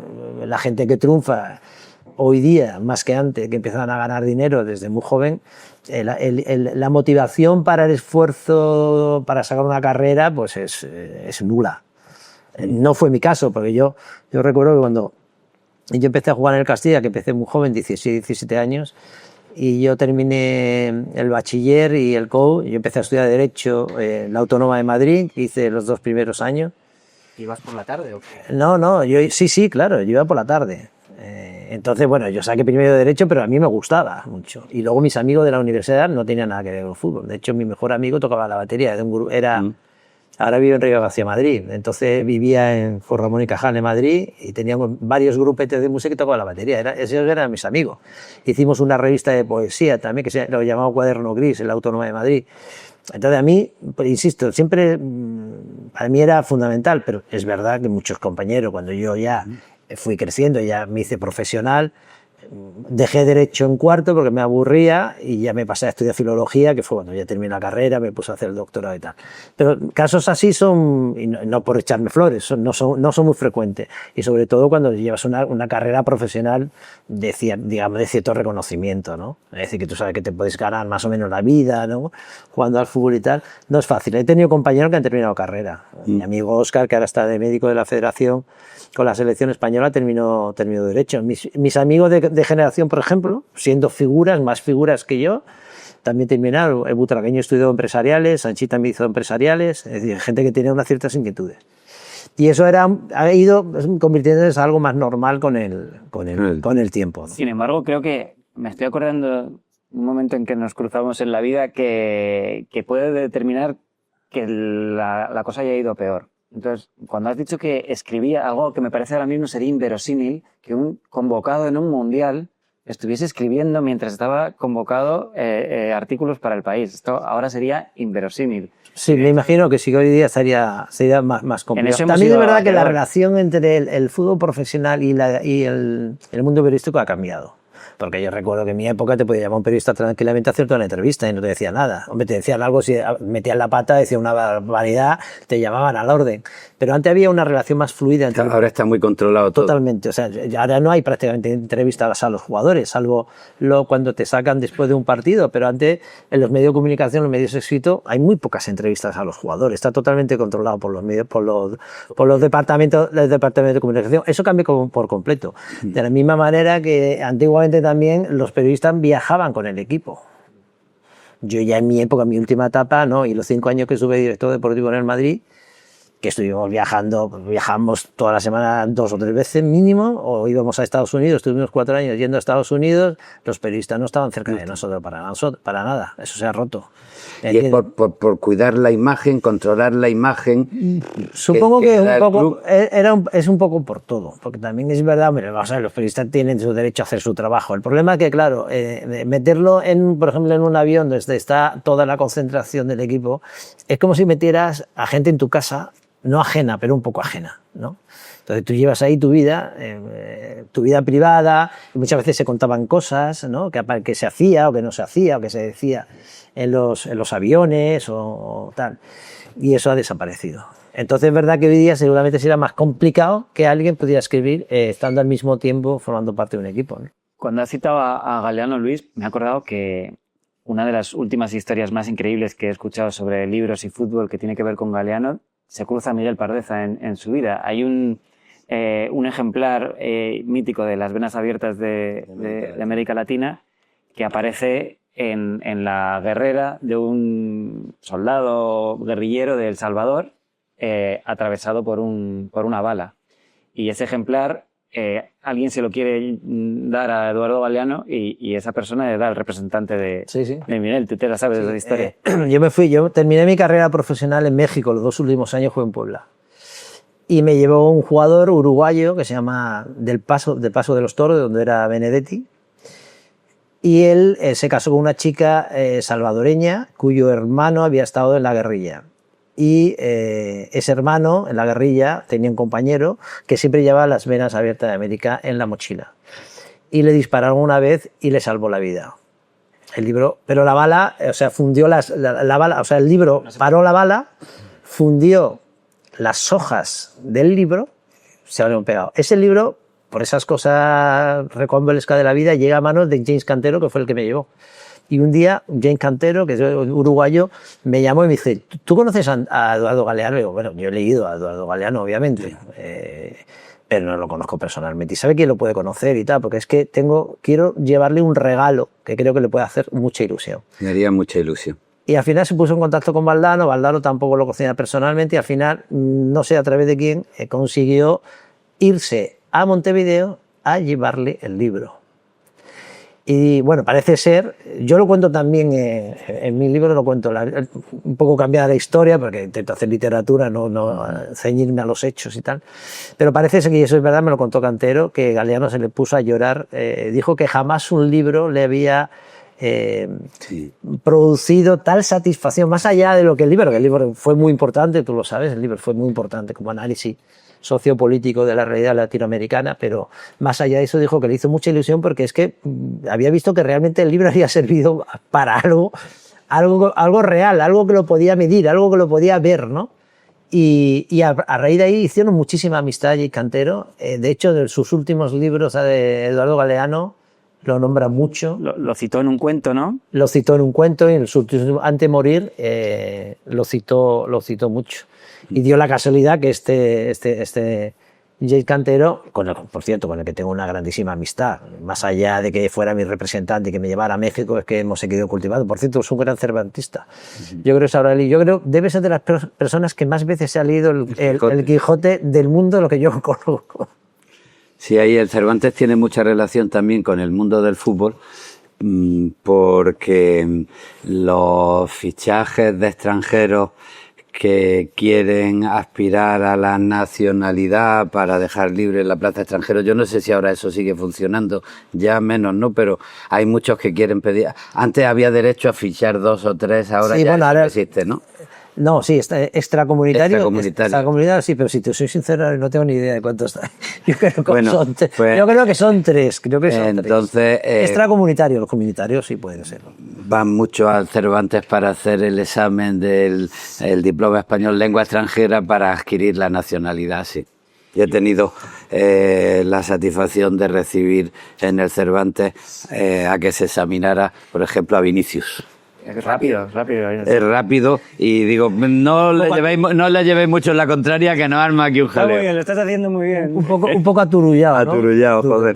la gente que triunfa hoy día, más que antes, que empiezan a ganar dinero desde muy joven, la motivación para el esfuerzo para sacar una carrera pues es nula. No fue mi caso, porque yo recuerdo que cuando yo empecé a jugar en el Castilla, que empecé muy joven, 16, 17 años, y yo terminé el bachiller y el COU, yo empecé a estudiar Derecho en la Autónoma de Madrid, que hice los 2 primeros años. ¿Ibas por la tarde o qué? No, sí, claro, yo iba por la tarde. Entonces, bueno, yo saqué primero de Derecho, pero a mí me gustaba mucho. Y luego mis amigos de la universidad no tenían nada que ver con el fútbol. De hecho, mi mejor amigo tocaba la batería. Ahora vive en Río García, Madrid. Entonces vivía en Juan Ramón y Cajal, en Madrid, y teníamos varios grupetes de música que tocaban la batería. Esos eran mis amigos. Hicimos una revista de poesía también, que lo llamamos Cuaderno Gris, en la Autónoma de Madrid. Entonces a mí, pues, insisto, siempre para mí era fundamental, pero es verdad que muchos compañeros, cuando yo ya fui creciendo, ya me hice profesional, dejé Derecho en cuarto porque me aburría y ya me pasé a estudiar Filología, que fue cuando ya terminé la carrera, me puse a hacer el doctorado y tal. Pero casos así son, y no por echarme flores, no son muy frecuentes. Y sobre todo cuando llevas una carrera profesional de cierto reconocimiento, ¿no? Es decir, que tú sabes que te puedes ganar más o menos la vida, ¿no? Jugando al fútbol y tal. No es fácil. He tenido compañeros que han terminado carrera. Mi amigo Óscar, que ahora está de médico de la Federación, con la selección española terminó Derecho. Mis amigos de generación, por ejemplo, siendo más figuras que yo, también terminaron. El butragueño estudió empresariales, Sanchi también hizo empresariales, es decir, gente que tenía unas ciertas inquietudes. Y eso ha ido convirtiéndose en algo más normal con el tiempo, ¿no? Sin embargo, creo que me estoy acordando un momento en que nos cruzamos en la vida que puede determinar que la cosa haya ido peor. Entonces, cuando has dicho que escribía algo que me parece ahora mismo sería inverosímil, que un convocado en un mundial estuviese escribiendo mientras estaba convocado artículos para El País. Esto ahora sería inverosímil. Sí, me imagino que sí, que hoy día sería más complicado. También es verdad que la relación entre el fútbol profesional y el mundo periodístico ha cambiado. Porque yo recuerdo que en mi época te podía llamar un periodista tranquilamente a hacerte una entrevista y no te decía nada. Hombre, te decían algo, si metían la pata, decía una barbaridad, te llamaban al orden. Pero antes había una relación más fluida. Ahora está muy controlado todo. Totalmente. O sea, ahora no hay prácticamente entrevistas a los jugadores, salvo cuando te sacan después de un partido. Pero antes, en los medios de comunicación, en los medios escritos, hay muy pocas entrevistas a los jugadores. Está totalmente controlado por los medios, por los departamentos de comunicación. Eso cambió por completo. De la misma manera que antiguamente también los periodistas viajaban con el equipo. Yo ya en mi época, en mi última etapa, ¿no? Y los 5 años que estuve director deportivo en el Madrid, que estuvimos viajamos toda la semana 2 o 3 veces mínimo, o íbamos a Estados Unidos, estuvimos 4 años yendo a Estados Unidos, los periodistas no estaban cerca de nosotros para nada, eso se ha roto. Y es por cuidar la imagen, controlar la imagen. Supongo que es un poco por todo, porque también es verdad, vamos a ver, los periodistas tienen su derecho a hacer su trabajo. El problema es que, claro, meterlo por ejemplo, en un avión donde está toda la concentración del equipo, es como si metieras a gente en tu casa, no ajena, pero un poco ajena, ¿no? Entonces tú llevas ahí tu vida privada, y muchas veces se contaban cosas, ¿no? que se hacía o que no se hacía o que se decía en los aviones o tal, y eso ha desaparecido. Entonces es verdad que hoy día seguramente será más complicado que alguien pudiera escribir estando al mismo tiempo formando parte de un equipo, ¿no? Cuando has citado a Galeano, Luis, me he acordado que una de las últimas historias más increíbles que he escuchado sobre libros y fútbol que tiene que ver con Galeano se cruza a Miguel Pardeza en su vida. Hay un ejemplar mítico de Las venas abiertas de América Latina que aparece en la guerrera de un soldado guerrillero de El Salvador atravesado por una bala. Y ese ejemplar alguien se lo quiere dar a Eduardo Galeano y esa persona le da al representante de Miguel. ¿Tú te la sabes de esa historia? Yo terminé mi carrera profesional en México, los 2 últimos años fue en Puebla. Y me llevó un jugador uruguayo que se llama del Paso de los Toros, donde era Benedetti. Y él se casó con una chica salvadoreña cuyo hermano había estado en la guerrilla. Y ese hermano en la guerrilla tenía un compañero que siempre llevaba Las venas abiertas de América en la mochila. Y le dispararon una vez y le salvó la vida. El libro, pero la bala, o sea, fundió la bala, o sea, el libro paró la bala, fundió las hojas del libro, se habían pegado. Ese libro, por esas cosas recombolescas de la vida, llega a manos de James Cantero, que fue el que me llevó. Y un día, James Cantero, que es uruguayo, me llamó y me dice, ¿tú conoces a Eduardo Galeano? Y digo, bueno, yo he leído a Eduardo Galeano, obviamente, pero no lo conozco personalmente. ¿Y sabe quién lo puede conocer y tal? Porque es que quiero llevarle un regalo que creo que le puede hacer mucha ilusión. Me haría mucha ilusión. Y al final se puso en contacto con Valdano, Valdano tampoco lo conocía personalmente y al final, no sé a través de quién, consiguió irse a Montevideo a llevarle el libro. Y bueno, parece ser, yo lo cuento también, en mi libro lo cuento, un poco cambiada la historia, porque intento hacer literatura, no ceñirme a los hechos y tal, pero parece ser que eso es verdad, me lo contó Cantero, que Galeano se le puso a llorar, dijo que jamás un libro le había producido tal satisfacción, más allá de lo que el libro fue muy importante, tú lo sabes, el libro fue muy importante como análisis sociopolítico de la realidad latinoamericana, pero más allá de eso dijo que le hizo mucha ilusión porque es que había visto que realmente el libro había servido para algo real, algo que lo podía medir, algo que lo podía ver, ¿no? Y a raíz de ahí hicieron muchísima amistad y Cantero. De hecho, de sus últimos libros de Eduardo Galeano lo nombra mucho. Lo citó en un cuento, ¿no? Lo citó en un cuento y antes de morir lo citó mucho. Y dio la casualidad que este Jay Cantero, por cierto, con el que tengo una grandísima amistad, más allá de que fuera mi representante y que me llevara a México, es que hemos seguido cultivando. Por cierto, es un gran cervantista. Yo creo que se habrá leído, yo creo debe ser de las personas que más veces se ha leído el Quijote del mundo, lo que yo conozco. Sí, ahí el Cervantes tiene mucha relación también con el mundo del fútbol, porque los fichajes de extranjeros que quieren aspirar a la nacionalidad para dejar libre la plaza de extranjero, yo no sé si ahora eso sigue funcionando, ya menos, ¿no? Pero hay muchos que quieren pedir. Antes había derecho a fichar 2 o 3, ahora Sí, ya bueno, no ahora existe, ¿no? No, sí, extracomunitario. Extracomunitario. Extracomunitario, sí, pero si te soy sincero, no tengo ni idea de cuántos está. Yo creo que Bueno, son tres. pues, Yo creo que son tres. Creo que son entonces, tres. Extracomunitario, los comunitarios sí pueden serlo. Van mucho al Cervantes para hacer el examen del diploma español lengua extranjera para adquirir la nacionalidad, sí. Yo he tenido la satisfacción de recibir en el Cervantes a que se examinara, por ejemplo, a Vinicius. Es rápido, rápido. Es rápido y digo, no le llevéis mucho en la contraria, que no arma aquí un Está muy jaleo. bien, lo estás haciendo muy bien. Un poco aturullado, ¿no? Aturullado, joder.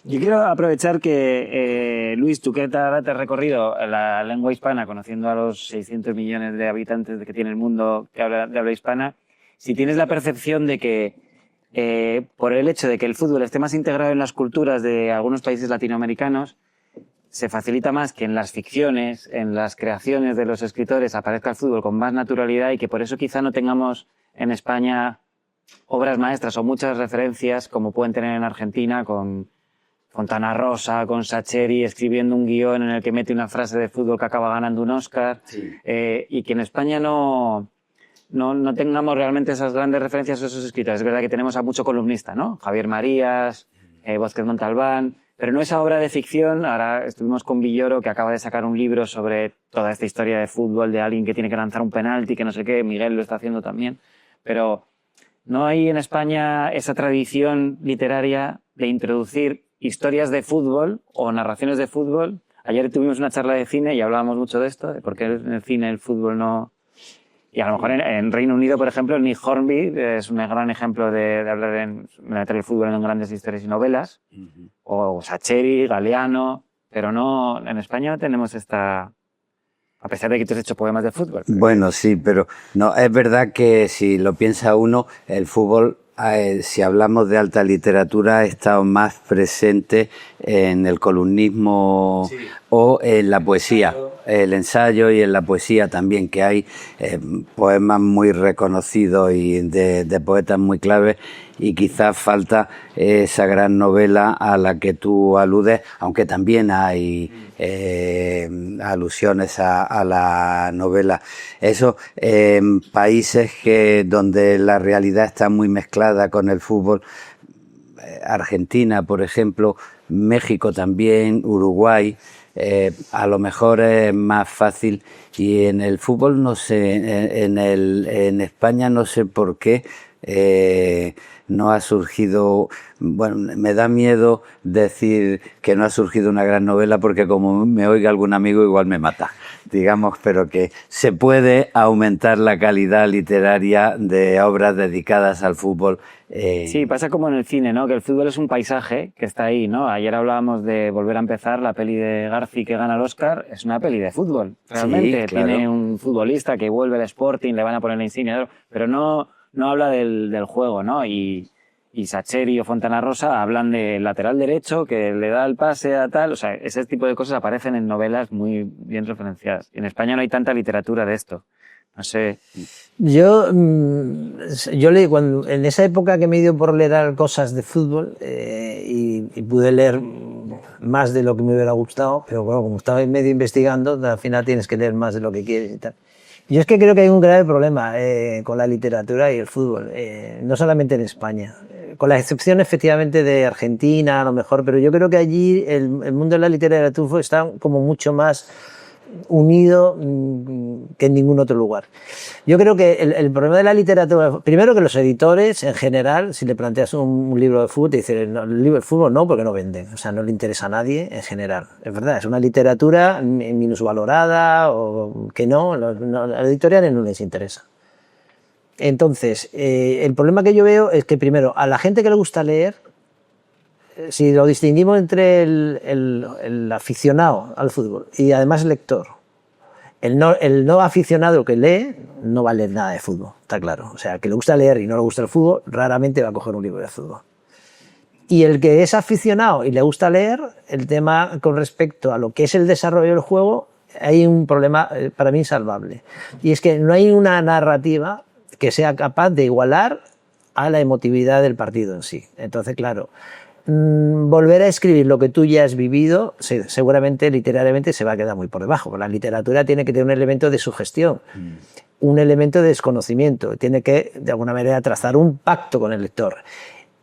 Yo quiero aprovechar que, Luis, tú que te has recorrido la lengua hispana, conociendo a los 600 millones de habitantes que tiene el mundo de habla hispana, si tienes la percepción de que, por el hecho de que el fútbol esté más integrado en las culturas de algunos países latinoamericanos, se facilita más que en las ficciones, en las creaciones de los escritores aparezca el fútbol con más naturalidad y que por eso quizá no tengamos en España obras maestras o muchas referencias como pueden tener en Argentina con Fontana Rosa, con Sacheri escribiendo un guión en el que mete una frase de fútbol que acaba ganando un Oscar, Sí. Y que en España no tengamos realmente esas grandes referencias a esos escritores. Es verdad que tenemos a mucho columnista, ¿no? Javier Marías, Vázquez Montalbán, pero no esa obra de ficción. Ahora estuvimos con Villoro, que acaba de sacar un libro sobre toda esta historia de fútbol, de alguien que tiene que lanzar un penalti, que no sé qué, Miguel lo está haciendo también, pero no hay en España esa tradición literaria de introducir historias de fútbol o narraciones de fútbol. Ayer tuvimos una charla de cine y hablábamos mucho de esto, de por qué en el cine el fútbol no... Y a lo mejor en Reino Unido, por ejemplo, Nick Hornby es un gran ejemplo de hablar de meter el fútbol en grandes historias y novelas. O Sacheri, Galeano, pero no, en España no tenemos esta... A pesar de que tú has hecho poemas de fútbol. Bueno, sí, pero no, es verdad que si lo piensa uno, el fútbol, si hablamos de alta literatura, ha estado más presente en el columnismo, sí, o en la poesía, el ensayo y en la poesía también, que hay poemas muy reconocidos y de poetas muy claves, y quizás falta esa gran novela a la que tú aludes, aunque también hay alusiones a la novela. Eso en países donde la realidad está muy mezclada con el fútbol, Argentina, por ejemplo, México también, Uruguay, a lo mejor es más fácil, y en el fútbol no sé, en España no sé por qué no ha surgido. Bueno, me da miedo decir que no ha surgido una gran novela, porque como me oiga algún amigo igual me mata, digamos, pero que se puede aumentar la calidad literaria de obras dedicadas al fútbol. Sí, pasa como en el cine, ¿no? Que el fútbol es un paisaje que está ahí, ¿no? Ayer hablábamos de Volver a empezar, la peli de Garci que gana el Oscar, es una peli de fútbol, realmente. Sí, claro. Tiene un futbolista que vuelve al Sporting, le van a poner la insignia, pero no habla del juego, ¿no? Y Sacheri o Fontana Rosa hablan del lateral derecho que le da el pase a tal, o sea, ese tipo de cosas aparecen en novelas muy bien referenciadas. En España no hay tanta literatura de esto. No sé. Yo leí en esa época que me dio por leer cosas de fútbol y pude leer más de lo que me hubiera gustado, pero bueno, como estaba medio investigando, al final tienes que leer más de lo que quieres y tal. Yo es que creo que hay un grave problema con la literatura y el fútbol, no solamente en España, con la excepción efectivamente de Argentina a lo mejor, pero yo creo que allí el mundo de la literatura está como mucho más unido que en ningún otro lugar. Yo creo que el problema de la literatura, primero que los editores en general, si le planteas un libro de fútbol, te dicen, no, el libro de fútbol no, porque no venden, o sea, no le interesa a nadie en general. Es verdad, es una literatura minusvalorada o que no, a los editoriales no les interesa. Entonces, el problema que yo veo es que, primero, a la gente que le gusta leer, si lo distinguimos entre el aficionado al fútbol y además el lector, el no aficionado que lee no va a leer nada de fútbol, está claro. O sea, que le gusta leer y no le gusta el fútbol, raramente va a coger un libro de fútbol. Y el que es aficionado y le gusta leer, el tema con respecto a lo que es el desarrollo del juego, hay un problema para mí insalvable. Y es que no hay una narrativa que sea capaz de igualar a la emotividad del partido en sí. Entonces, claro, volver a escribir lo que tú ya has vivido, seguramente literariamente se va a quedar muy por debajo. La literatura tiene que tener un elemento de sugestión, un elemento de desconocimiento, tiene que, de alguna manera, trazar un pacto con el lector.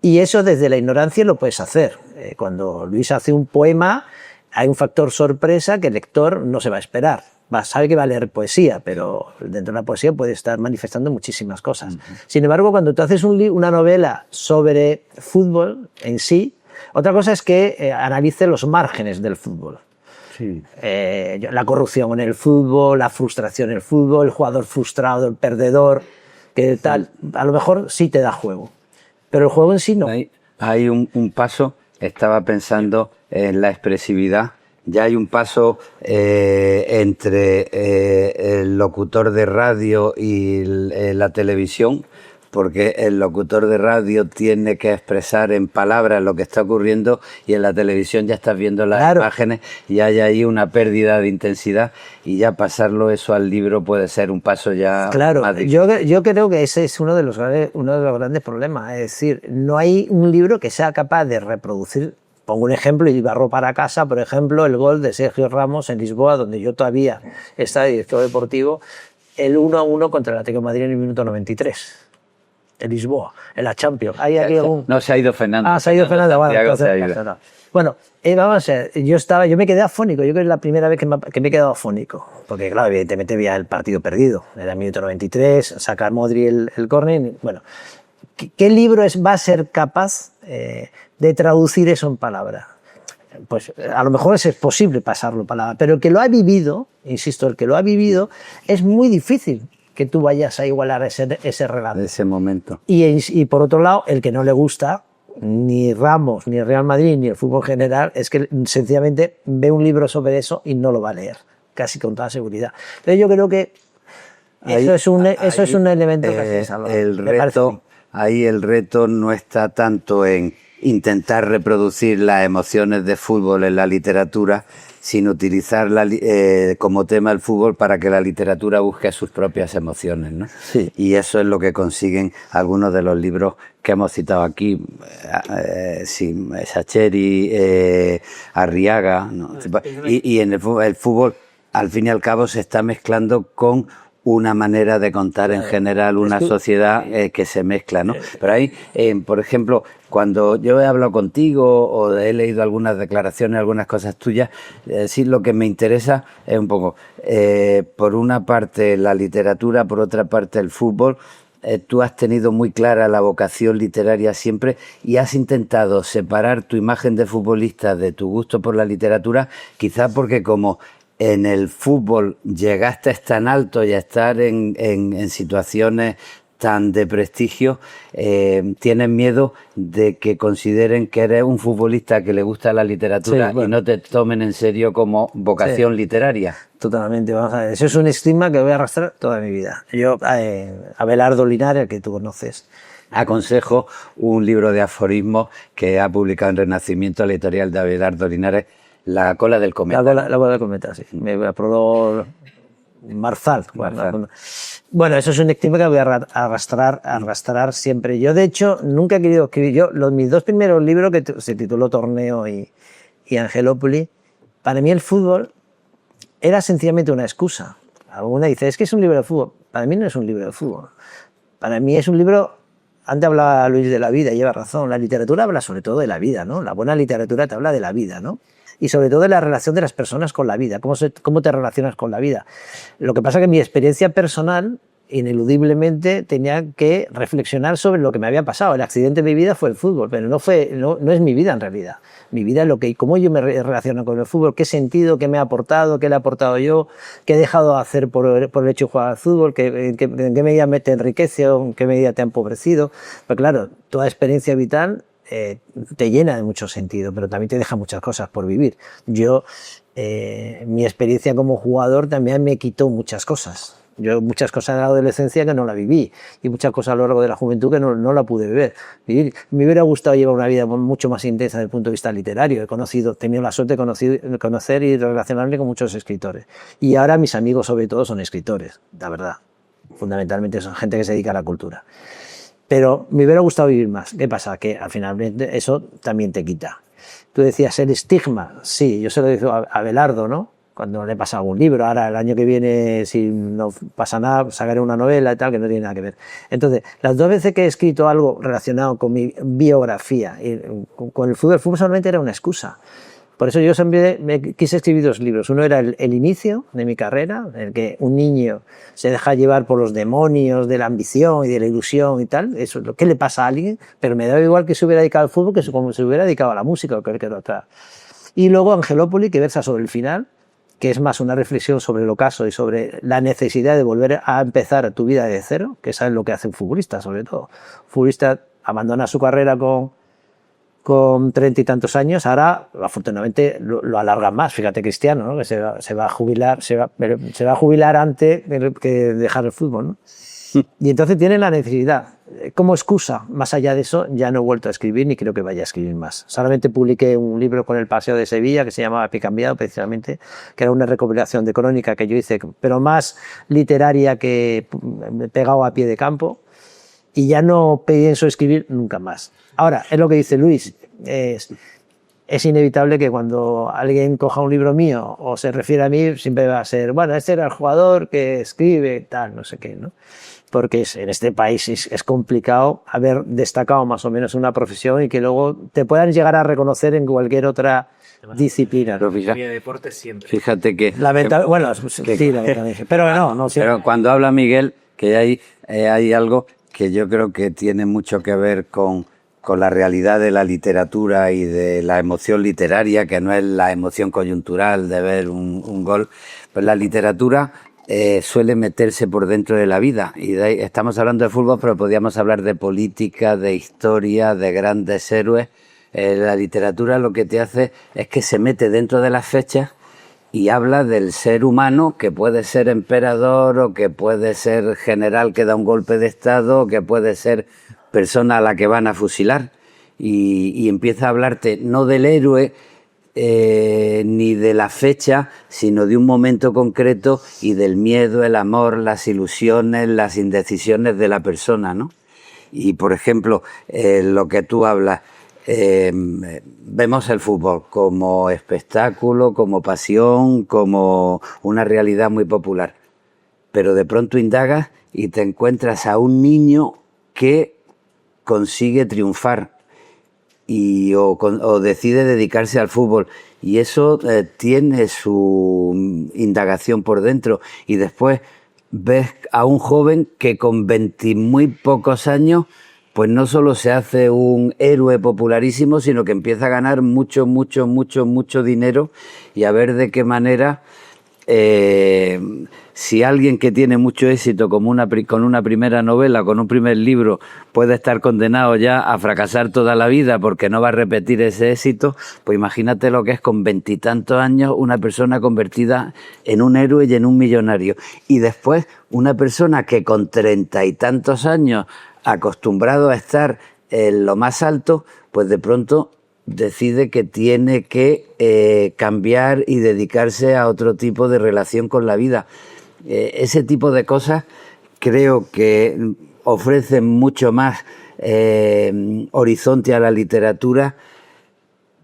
Y eso desde la ignorancia lo puedes hacer. Cuando Luis hace un poema, hay un factor sorpresa que el lector no se va a esperar. Sabe que va a leer poesía, pero dentro de la poesía puede estar manifestando muchísimas cosas. Sin embargo, cuando tú haces una novela sobre fútbol en sí, otra cosa es que analice los márgenes del fútbol. Sí. La corrupción en el fútbol, la frustración en el fútbol, el jugador frustrado, el perdedor, que tal, a lo mejor sí te da juego. Pero el juego en sí no. Hay un paso, estaba pensando en la expresividad, ya hay un paso entre el locutor de radio y la televisión, porque el locutor de radio tiene que expresar en palabras lo que está ocurriendo y en la televisión ya estás viendo las imágenes y hay ahí una pérdida de intensidad y ya pasarlo eso al libro puede ser un paso ya más difícil. Yo creo que ese es uno de los grandes problemas, es decir, no hay un libro que sea capaz de reproducir. Pongo un ejemplo y barro para casa, por ejemplo, el gol de Sergio Ramos en Lisboa, donde yo todavía estaba director deportivo, el 1-1 contra el Atlético de Madrid en el minuto 93. En Lisboa, en la Champions. No, se ha ido Fernando. Se ha ido Fernando. Bueno, entonces, no. Bueno, vamos a ver, yo me quedé afónico. Yo creo que es la primera vez que me he quedado afónico. Porque, claro, evidentemente había el partido perdido. Era el minuto 93, sacar Modri el córner. Bueno, ¿qué libro va a ser capaz de traducir eso en palabras? Pues a lo mejor es posible pasarlo en palabras, pero el que lo ha vivido, insisto, el que lo ha vivido, es muy difícil que tú vayas a igualar ese relato. De ese momento. Y por otro lado, el que no le gusta ni Ramos, ni el Real Madrid, ni el fútbol general, es que sencillamente ve un libro sobre eso y no lo va a leer, casi con toda seguridad. Entonces yo creo que eso es un elemento que Ahí el reto no está tanto en intentar reproducir las emociones de fútbol en la literatura, sin utilizar como tema el fútbol para que la literatura busque sus propias emociones, ¿no? Sí. Y eso es lo que consiguen algunos de los libros que hemos citado aquí, Sacheri, Arriaga, ¿no? Y en el fútbol, al fin y al cabo, se está mezclando con una manera de contar en general, una sociedad que se mezcla, ¿no? Pero ahí, por ejemplo, cuando yo he hablado contigo o he leído algunas declaraciones, algunas cosas tuyas, sí, lo que me interesa es un poco, por una parte la literatura, por otra parte el fútbol. Tú has tenido muy clara la vocación literaria siempre y has intentado separar tu imagen de futbolista de tu gusto por la literatura, quizás porque como en el fútbol llegaste tan alto y a estar en situaciones tan de prestigio, tienes miedo de que consideren que eres un futbolista que le gusta la literatura, sí, bueno, y no te tomen en serio como vocación literaria. Totalmente, vamos a ver. Eso es un estigma que voy a arrastrar toda mi vida. Yo, Abelardo Linares, que tú conoces, aconsejo un libro de aforismos que ha publicado en Renacimiento, la editorial de Abelardo Linares, La cola del cometa. La cola del cometa, sí. Me aprobó Marzal. Bueno, eso es un estigma que voy a arrastrar siempre. Yo, de hecho, nunca he querido escribir. Mis dos primeros libros, que se tituló Torneo y Angelópolis, para mí el fútbol era sencillamente una excusa. Alguna dice, es que es un libro de fútbol. Para mí no es un libro de fútbol. Para mí es un libro... Antes hablaba Luis de la vida, lleva razón. La literatura habla sobre todo de la vida, ¿no? La buena literatura te habla de la vida, ¿no? Y sobre todo de la relación de las personas con la vida, cómo te relacionas con la vida. Lo que pasa es que mi experiencia personal ineludiblemente tenía que reflexionar sobre lo que me había pasado. El accidente de mi vida fue el fútbol, pero no es mi vida en realidad. Mi vida es cómo yo me relaciono con el fútbol, qué sentido, qué me ha aportado, qué le he aportado yo, qué he dejado de hacer por el hecho de jugar al fútbol, en qué medida te enriquece o en qué medida te ha empobrecido. Pero claro, toda experiencia vital te llena de mucho sentido, pero también te deja muchas cosas por vivir. Yo, mi experiencia como jugador también me quitó muchas cosas. Yo muchas cosas en la adolescencia que no la viví y muchas cosas a lo largo de la juventud que no la pude vivir. Me hubiera gustado llevar una vida mucho más intensa desde el punto de vista literario. He tenido la suerte de conocer y relacionarme con muchos escritores. Y ahora mis amigos sobre todo son escritores, la verdad. Fundamentalmente son gente que se dedica a la cultura. Pero me hubiera gustado vivir más. ¿Qué pasa? Que al final eso también te quita. Tú decías el estigma. Sí, yo se lo digo a Abelardo, ¿no? Cuando le pasa algún libro. Ahora, el año que viene, si no pasa nada, sacaré una novela y tal, que no tiene nada que ver. Entonces, las 2 veces que he escrito algo relacionado con mi biografía, y con el fútbol solamente era una excusa. Por eso yo siempre quise escribir 2 libros. Uno era el inicio de mi carrera, en el que un niño se deja llevar por los demonios de la ambición y de la ilusión y tal. Eso es lo que le pasa a alguien, pero me da igual que se hubiera dedicado al fútbol que como se hubiera dedicado a la música o cualquier otra. Y luego Angelópolis, que versa sobre el final, que es más una reflexión sobre el ocaso y sobre la necesidad de volver a empezar tu vida de cero, que es lo que hace un futbolista, sobre todo. Un futbolista abandona su carrera con 30 y tantos años, ahora afortunadamente lo alargan más. Fíjate Cristiano, ¿no? Que se va a jubilar antes que dejar el fútbol, ¿no? Y entonces tienen la necesidad. Como excusa, más allá de eso, ya no he vuelto a escribir ni creo que vaya a escribir más. Solamente publiqué un libro con el Paseo de Sevilla que se llamaba Pie Cambiado, precisamente, que era una recopilación de crónica que yo hice, pero más literaria que pegado a pie de campo, y ya no pienso escribir nunca más. Ahora, es lo que dice Luis, es inevitable que cuando alguien coja un libro mío o se refiere a mí, siempre va a ser, bueno, este era el jugador que escribe, tal, no sé qué, ¿no? Porque en este país es complicado haber destacado más o menos una profesión y que luego te puedan llegar a reconocer en cualquier otra disciplina. Pero Deporte siempre. fíjate que... Bueno, sí, lamentablemente. Pero no siempre. Pero cuando habla Miguel, que hay algo que yo creo que tiene mucho que ver con la realidad de la literatura y de la emoción literaria, que no es la emoción coyuntural de ver un gol. Pues la literatura suele meterse por dentro de la vida. Y estamos hablando de fútbol, pero podríamos hablar de política, de historia, de grandes héroes. La literatura lo que te hace es que se mete dentro de las fechas y habla del ser humano, que puede ser emperador o que puede ser general que da un golpe de estado o que puede ser persona a la que van a fusilar, y empieza a hablarte no del héroe ni de la fecha, sino de un momento concreto y del miedo, el amor, las ilusiones, las indecisiones de la persona, ¿no? Y por ejemplo, lo que tú hablas, vemos el fútbol como espectáculo, como pasión, como una realidad muy popular, pero de pronto indagas y te encuentras a un niño que consigue triunfar o decide dedicarse al fútbol, y eso tiene su indagación por dentro, y después ves a un joven que con 20 muy pocos años pues no solo se hace un héroe popularísimo, sino que empieza a ganar mucho dinero, y a ver de qué manera si alguien que tiene mucho éxito con una primera novela, con un primer libro, puede estar condenado ya a fracasar toda la vida porque no va a repetir ese éxito, pues imagínate lo que es con 20 y tantos años una persona convertida en un héroe y en un millonario. Y después una persona que con 30 y tantos años, acostumbrado a estar en lo más alto, pues de pronto decide que tiene que cambiar y dedicarse a otro tipo de relación con la vida. Ese tipo de cosas creo que ofrecen mucho más horizonte a la literatura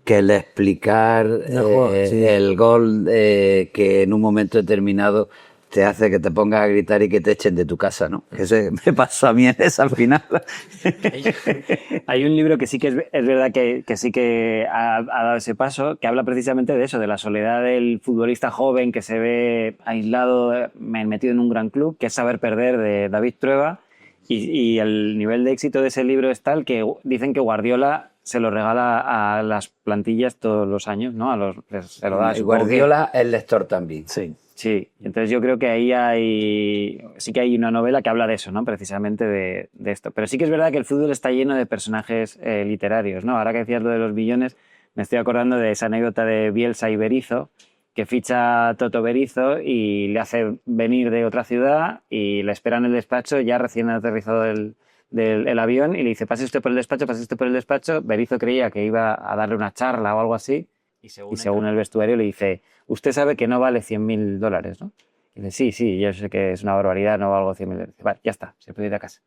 que el explicar el gol que en un momento determinado te hace que te pongas a gritar y que te echen de tu casa, ¿no? Eso me pasó a mí en esa al final. Hay un libro que sí que es verdad que sí que ha dado ese paso, que habla precisamente de eso, de la soledad del futbolista joven que se ve aislado, metido en un gran club, que es Saber Perder, de David Trueba, y el nivel de éxito de ese libro es tal que dicen que Guardiola se lo regala a las plantillas todos los años, ¿no? Se lo da, Y Guardiola, el lector también. Sí. Sí, entonces yo creo que ahí sí que hay una novela que habla de eso, ¿no? Precisamente de esto. Pero sí que es verdad que el fútbol está lleno de personajes literarios, ¿no? Ahora que decías lo de los billones, me estoy acordando de esa anécdota de Bielsa y Berizzo, que ficha a Toto Berizzo y le hace venir de otra ciudad y le espera en el despacho ya recién aterrizado del avión y le dice, pase usted por el despacho, pase usted por el despacho. Berizzo creía que iba a darle una charla o algo así y según el vestuario le dice, usted sabe que no vale $100.000, ¿no? Y dice, sí, yo sé que es una barbaridad, no valgo $100.000. Vale, ya está, se puede ir a casa.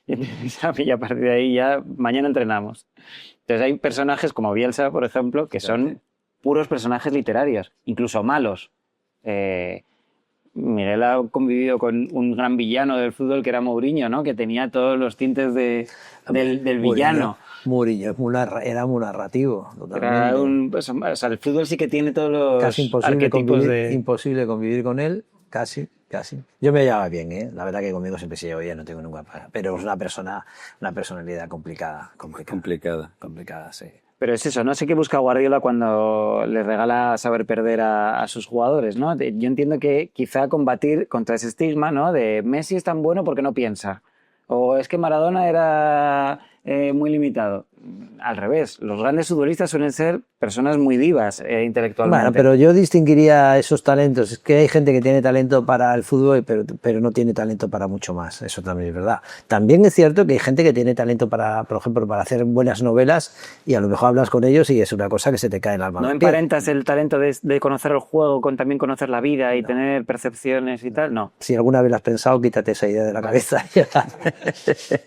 Y a partir de ahí ya mañana entrenamos. Entonces hay personajes como Bielsa, por ejemplo, que son puros personajes literarios, incluso malos. Miguel ha convivido con un gran villano del fútbol que era Mourinho, ¿no? Que tenía todos los tintes del villano. Mourinho era muy narrativo, totalmente. O sea, el fútbol sí que tiene todos los casi arquetipos imposible convivir con él, casi. Yo me llevaba bien, ¿eh? La verdad que conmigo siempre se lleva bien, no tengo nunca para. Pero es una personalidad complicada, sí. Pero es eso, no sé qué busca Guardiola cuando le regala Saber Perder a sus jugadores, ¿no? Yo entiendo que quizá combatir contra ese estigma, ¿no? De Messi es tan bueno porque no piensa. O es que Maradona era muy limitado. Al revés, los grandes futbolistas suelen ser personas muy vivas intelectualmente. Bueno, pero yo distinguiría esos talentos. Es que hay gente que tiene talento para el fútbol, pero no tiene talento para mucho más. Eso también es verdad. También es cierto que hay gente que tiene talento para, por ejemplo, para hacer buenas novelas y a lo mejor hablas con ellos y es una cosa que se te cae en el alma. ¿No emparentas el talento de conocer el juego con también conocer la vida y tener percepciones y tal? No. Si alguna vez lo has pensado, quítate esa idea de la cabeza.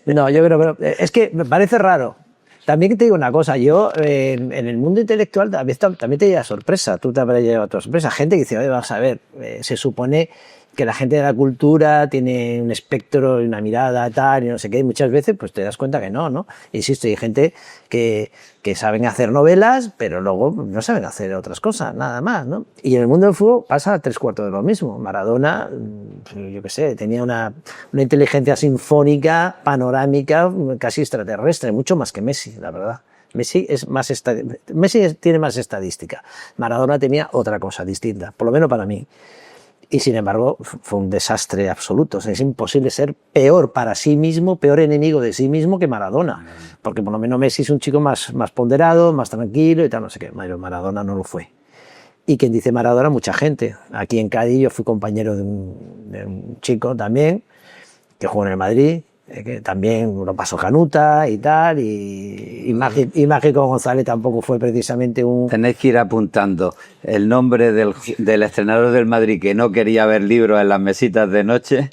No, yo creo que es que me parece raro. También te digo una cosa, yo en el mundo intelectual también te lleva sorpresa, tú te habrás llevado tu sorpresa. Gente que dice, oye, vamos a ver, se supone que la gente de la cultura tiene un espectro y una mirada tal y no sé qué, y muchas veces pues te das cuenta que no. Insisto, hay gente que saben hacer novelas, pero luego no saben hacer otras cosas, nada más, ¿no? Y en el mundo del fútbol pasa 3/4 de lo mismo. Maradona, yo qué sé, tenía una inteligencia sinfónica, panorámica, casi extraterrestre, mucho más que Messi, la verdad. Messi tiene más estadística. Maradona tenía otra cosa distinta, por lo menos para mí. Y sin embargo fue un desastre absoluto. O sea, es imposible ser peor para sí mismo, peor enemigo de sí mismo que Maradona. Porque por lo menos Messi es un chico más ponderado, más tranquilo y tal, no sé qué. Maradona no lo fue. Y quien dice Maradona, mucha gente. Aquí en Cádiz yo fui compañero de un chico también, que jugó en el Madrid, que también lo pasó canuta y tal, y Mágico González tampoco fue precisamente un... Tenéis que ir apuntando el nombre del entrenador del Madrid que no quería ver libros en las mesitas de noche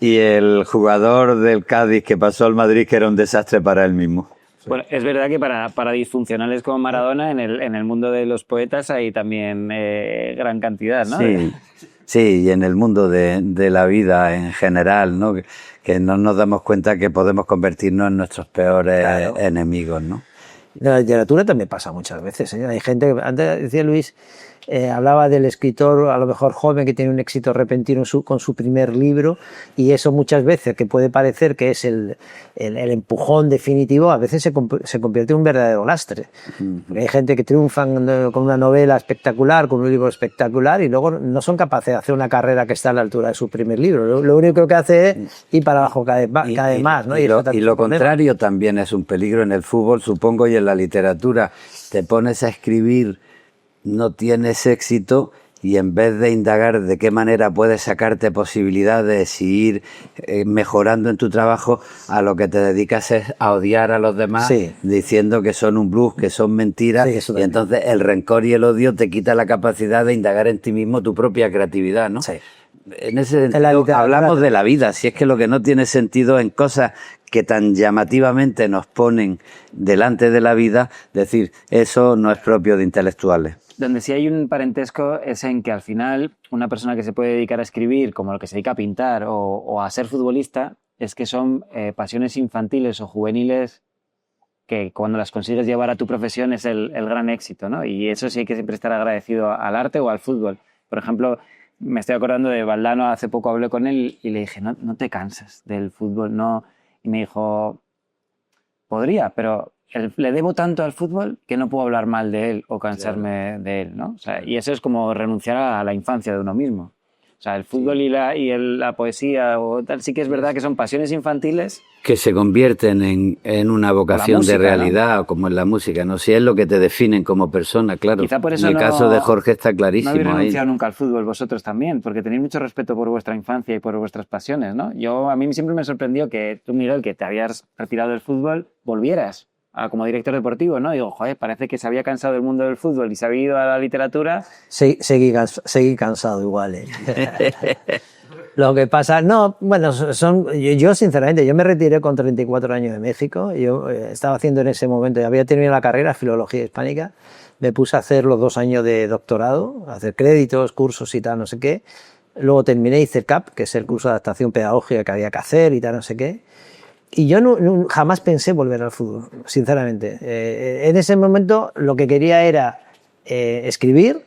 y el jugador del Cádiz que pasó al Madrid que era un desastre para él mismo. Bueno, es verdad que para disfuncionales como Maradona en el mundo de los poetas hay también gran cantidad, ¿no? Sí, y en el mundo de la vida en general, ¿no? Que no nos damos cuenta que podemos convertirnos en nuestros peores enemigos, ¿no? La literatura también pasa muchas veces, ¿eh? Hay gente, antes decía Luis, hablaba del escritor a lo mejor joven que tiene un éxito repentino con su primer libro, y eso muchas veces, que puede parecer que es el empujón definitivo, a veces se convierte en un verdadero lastre. Hay gente que triunfa con una novela espectacular, con un libro espectacular, y luego no son capaces de hacer una carrera que está a la altura de su primer libro. Lo único que hace es ir para abajo cada vez más, ¿no? Y lo contrario también es un peligro en el fútbol, supongo, y en la literatura. Te pones a escribir, no tienes éxito y en vez de indagar de qué manera puedes sacarte posibilidades y ir mejorando en tu trabajo, a lo que te dedicas es a odiar a los demás, diciendo que son un bluff, que son mentiras, y entonces el rencor y el odio te quita la capacidad de indagar en ti mismo tu propia creatividad, ¿no? Sí. En ese sentido, hablamos de la vida, si es que lo que no tiene sentido en cosas que tan llamativamente nos ponen delante de la vida, decir, eso no es propio de intelectuales. donde sí hay un parentesco es en que al final una persona que se puede dedicar a escribir, como lo que se dedica a pintar o a ser futbolista, es que son pasiones infantiles o juveniles que cuando las consigues llevar a tu profesión es el gran éxito, ¿no? Y eso sí hay que siempre estar agradecido al arte o al fútbol. Por ejemplo, me estoy acordando de Valdano, hace poco hablé con él y le dije, no te cansas del fútbol, no. Y me dijo, podría, pero le debo tanto al fútbol que no puedo hablar mal de él o cansarme de él, ¿no? O sea, y eso es como renunciar a la infancia de uno mismo. O sea, el fútbol y la poesía o tal, sí que es verdad que son pasiones infantiles. Que se convierten en una vocación música, de realidad, ¿no? Como en la música, ¿no? Si es lo que te definen como persona, claro. Quizá por eso en el caso de Jorge está no clarísimo. habéis ahí. renunciado nunca al fútbol vosotros también, porque tenéis mucho respeto por vuestra infancia y por vuestras pasiones, ¿no? A mí siempre me sorprendió que tú, Miguel, que te habías retirado del fútbol, volvieras como director deportivo, ¿no? Digo, joder, parece que se había cansado del mundo del fútbol y se había ido a la literatura. Seguí cansado igual, ¿eh? Lo que pasa, no, bueno, yo sinceramente, yo me retiré con 34 años de México, yo estaba haciendo en ese momento, había terminado la carrera, Filología Hispánica, me puse a hacer los 2 años de doctorado, a hacer créditos, cursos y tal, no sé qué, luego terminé, hice el CAP, que es el curso de adaptación pedagógica que había que hacer y tal, no sé qué, y yo jamás pensé volver al fútbol, sinceramente. En ese momento lo que quería era escribir,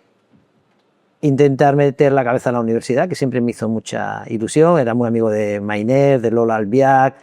intentar meter la cabeza en la universidad, que siempre me hizo mucha ilusión. Era muy amigo de Mainer, de Lola Albiach,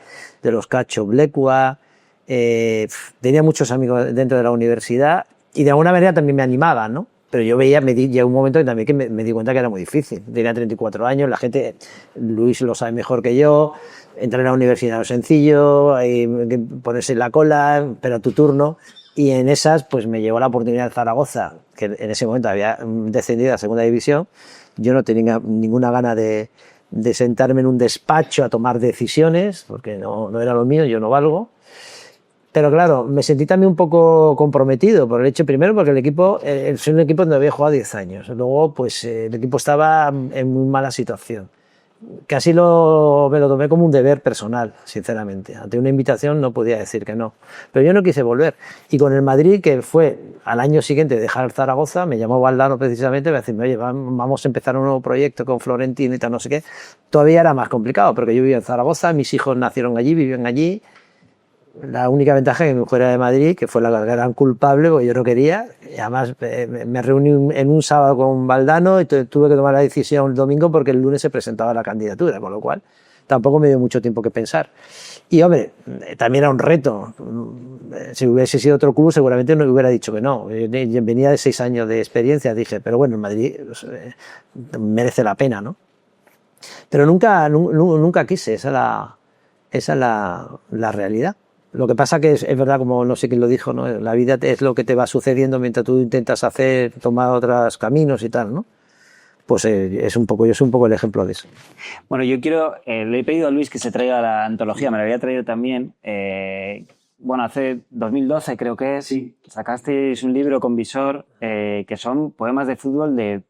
de los Cacho Blecua. Tenía muchos amigos dentro de la universidad y de alguna manera también me animaban, ¿no? Pero yo llegó un momento también que me di cuenta que era muy difícil. Tenía 34 años, la gente, Luis lo sabe mejor que yo, entrar en la universidad no es sencillo, hay que ponerse en la cola, pero a tu turno. Y en esas, pues me llegó la oportunidad de Zaragoza, que en ese momento había descendido a segunda división. Yo no tenía ninguna gana de sentarme en un despacho a tomar decisiones, porque no era lo mío, yo no valgo. Pero claro, me sentí también un poco comprometido por el hecho, primero porque el equipo, soy un equipo donde había jugado 10 años. Luego, pues el equipo estaba en muy mala situación. Casi me lo tomé como un deber personal, sinceramente. Ante una invitación no podía decir que no. Pero yo no quise volver. Y con el Madrid, que fue al año siguiente de dejar Zaragoza, me llamó Valdano precisamente para decirme, oye, vamos a empezar un nuevo proyecto con Florentino y tal, no sé qué. Todavía era más complicado, porque yo vivía en Zaragoza, mis hijos nacieron allí, vivían allí. La única ventaja es que mi mujer era de Madrid, que fue la gran culpable, porque yo no quería. Y además me reuní en un sábado con Valdano y tuve que tomar la decisión el domingo porque el lunes se presentaba la candidatura, con lo cual tampoco me dio mucho tiempo que pensar. Y hombre, también era un reto. Si hubiese sido otro club seguramente no hubiera dicho que no. Venía de 6 años de experiencia, dije, pero bueno, en Madrid merece la pena, ¿no? Pero nunca quise, esa es la realidad. Lo que pasa que es verdad, como no sé quién lo dijo, ¿no? La vida es lo que te va sucediendo mientras tú intentas tomar otros caminos y tal, ¿no? Pues yo soy un poco el ejemplo de eso. Bueno, yo le he pedido a Luis que se traiga la antología, me la había traído también. Bueno, hace 2012 creo que es, sí. Sacasteis un libro con Visor que son poemas de fútbol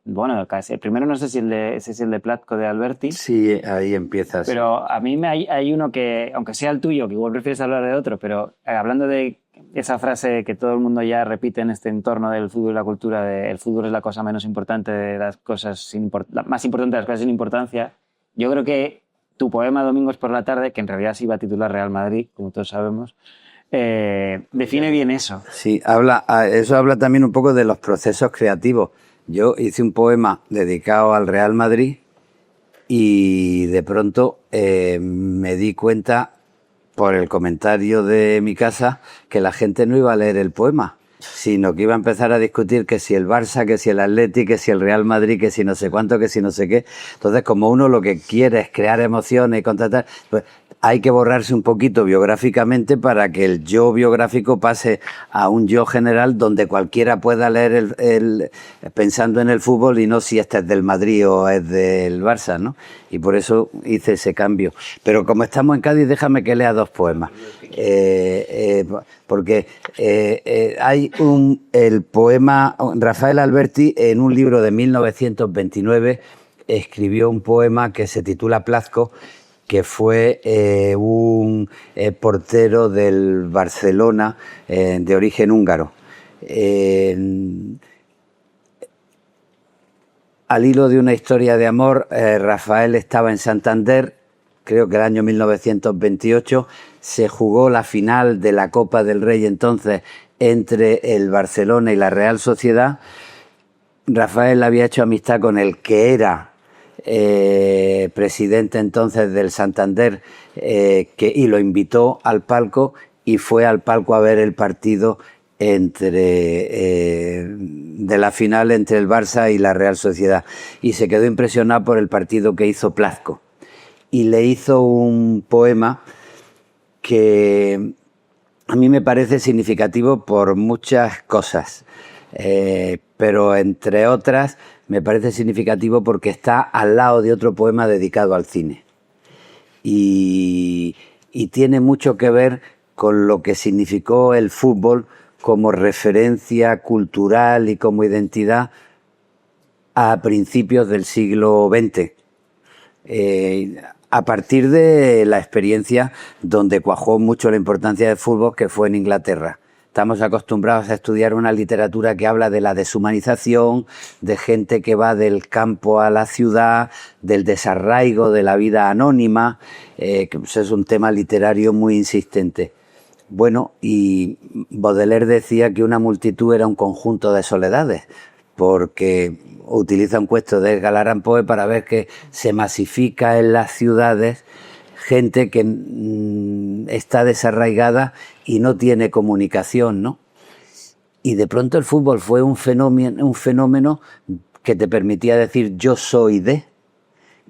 bueno, casi. El primero no sé si ese es el de Platko de Alberti. Sí, ahí empiezas. Pero a mí hay uno que, aunque sea el tuyo, que igual prefieres hablar de otro, pero hablando de esa frase que todo el mundo ya repite en este entorno del fútbol y la cultura, de el fútbol es la cosa menos importante de las cosas, la más importante de las cosas sin importancia, yo creo que tu poema Domingos por la tarde, que en realidad se iba a titular Real Madrid, como todos sabemos, define bien eso. Sí, eso habla también un poco de los procesos creativos. Yo hice un poema dedicado al Real Madrid y de pronto me di cuenta por el comentario de mi casa que la gente no iba a leer el poema, sino que iba a empezar a discutir que si el Barça, que si el Atleti, que si el Real Madrid, que si no sé cuánto, que si no sé qué. Entonces, como uno lo que quiere es crear emociones y contratar, pues hay que borrarse un poquito biográficamente para que el yo biográfico pase a un yo general donde cualquiera pueda leer pensando en el fútbol y no si este es del Madrid o es del Barça, ¿no? Y por eso hice ese cambio. Pero como estamos en Cádiz, déjame que lea 2 poemas. Porque hay el poema Rafael Alberti en un libro de 1929 escribió un poema que se titula Plazco, que fue un portero del Barcelona de origen húngaro. Al hilo de una historia de amor, Rafael estaba en Santander, creo que el año 1928, se jugó la final de la Copa del Rey entonces entre el Barcelona y la Real Sociedad. Rafael había hecho amistad con el que era presidente entonces del Santander, y lo invitó al palco y fue al palco a ver el partido de la final entre el Barça y la Real Sociedad, y se quedó impresionado por el partido que hizo Plazco y le hizo un poema que a mí me parece significativo por muchas cosas, pero entre otras me parece significativo porque está al lado de otro poema dedicado al cine y tiene mucho que ver con lo que significó el fútbol como referencia cultural y como identidad a principios del siglo XX, a partir de la experiencia donde cuajó mucho la importancia del fútbol, que fue en Inglaterra. Estamos acostumbrados a estudiar una literatura que habla de la deshumanización, de gente que va del campo a la ciudad, del desarraigo de la vida anónima, que es un tema literario muy insistente. Bueno, y Baudelaire decía que una multitud era un conjunto de soledades, porque utiliza un cuento de Edgar Allan Poe para ver que se masifica en las ciudades gente que está desarraigada y no tiene comunicación, ¿no? Y de pronto el fútbol fue un fenómeno que te permitía decir yo soy de,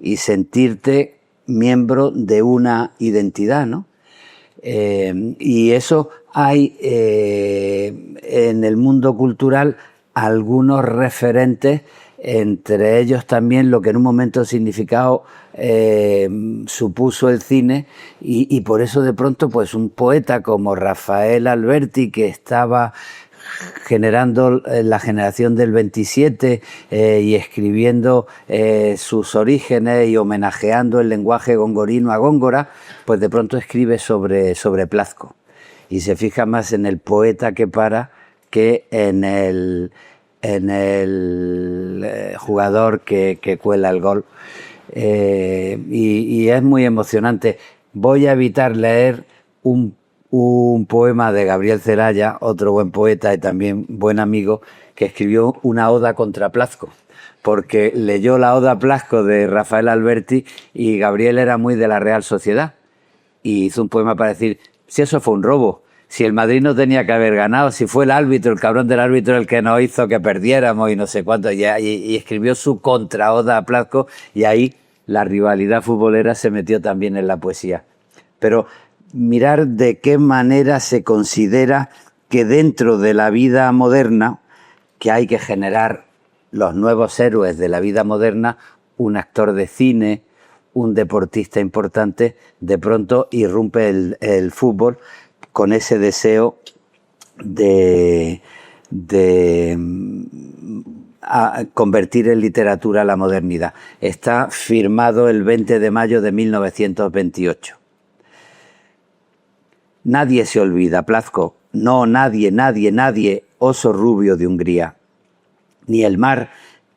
y sentirte miembro de una identidad, ¿no? Y eso hay en el mundo cultural algunos referentes, entre ellos también lo que en un momento significado supuso el cine, y por eso de pronto pues un poeta como Rafael Alberti, que estaba generando la generación del 27 y escribiendo sus orígenes y homenajeando el lenguaje gongorino a Góngora, pues de pronto escribe sobre Plazco y se fija más en el poeta que en el jugador que cuela el gol, y es muy emocionante. Voy a evitar leer un poema de Gabriel Celaya, otro buen poeta y también buen amigo, que escribió una oda contra Plazco, porque leyó la oda a Plazco de Rafael Alberti y Gabriel era muy de la Real Sociedad y hizo un poema para decir, si eso fue un robo, si el Madrid no tenía que haber ganado, si fue el árbitro, el cabrón del árbitro el que nos hizo que perdiéramos y no sé cuánto, y escribió su contraoda a Plazco, y ahí la rivalidad futbolera se metió también en la poesía. Pero mirar de qué manera se considera que dentro de la vida moderna, que hay que generar los nuevos héroes de la vida moderna, un actor de cine, un deportista importante, de pronto irrumpe el fútbol con ese deseo de convertir en literatura la modernidad. Está firmado el 20 de mayo de 1928. Nadie se olvida, Plazco, no, nadie, oso rubio de Hungría. Ni el mar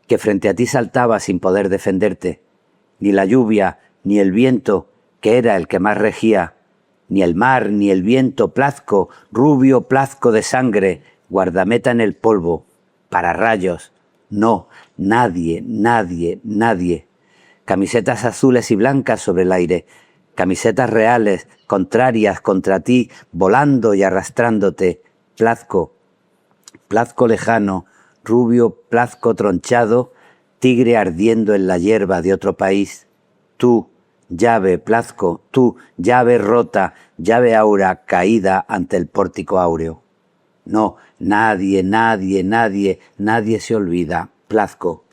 que frente a ti saltaba sin poder defenderte, ni la lluvia, ni el viento, que era el que más regía, ni el mar, ni el viento, Plazco, rubio Plazco de sangre, guardameta en el polvo, para rayos, no, nadie. Camisetas azules y blancas sobre el aire, camisetas reales, contrarias contra ti, volando y arrastrándote, Plazco lejano, rubio Plazco tronchado, tigre ardiendo en la hierba de otro país. Tú, llave Plazco, tú, llave rota, llave aura caída ante el pórtico áureo. No, nadie se olvida, Plazco.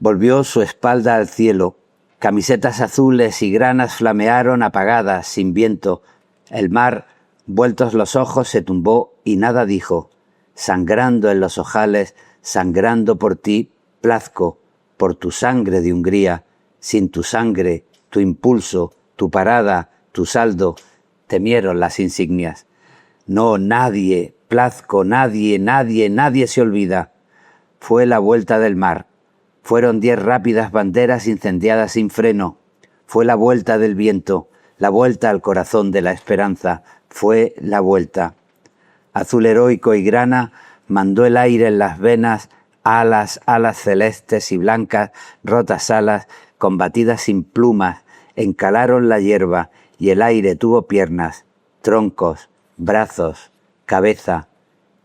Volvió su espalda al cielo. Camisetas azules y granas flamearon apagadas, sin viento. El mar, vueltos los ojos, se tumbó y nada dijo, sangrando en los ojales, sangrando por ti, Plazco, por tu sangre de Hungría, sin tu sangre, tu impulso, tu parada, tu saldo, temieron las insignias. No, nadie, Plazco, nadie, nadie, nadie se olvida. Fue la vuelta del mar. Fueron 10 rápidas banderas incendiadas sin freno. Fue la vuelta del viento, la vuelta al corazón de la esperanza. Fue la vuelta. Azul heroico y grana mandó el aire en las venas, alas, alas celestes y blancas, rotas alas, combatidas sin plumas, encalaron la hierba y el aire tuvo piernas, troncos, brazos, cabeza,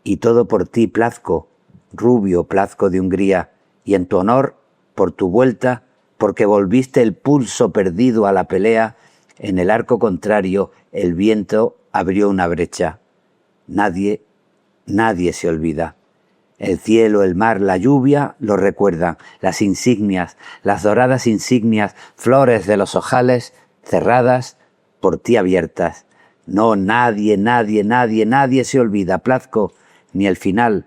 y todo por ti, Plazco, rubio Plazco de Hungría, y en tu honor, por tu vuelta, porque volviste el pulso perdido a la pelea, en el arco contrario el viento abrió una brecha. Nadie, nadie se olvida. El cielo, el mar, la lluvia lo recuerdan, las insignias, las doradas insignias, flores de los ojales cerradas, por ti abiertas. No, nadie, nadie, nadie, nadie se olvida, Plazco, ni el final,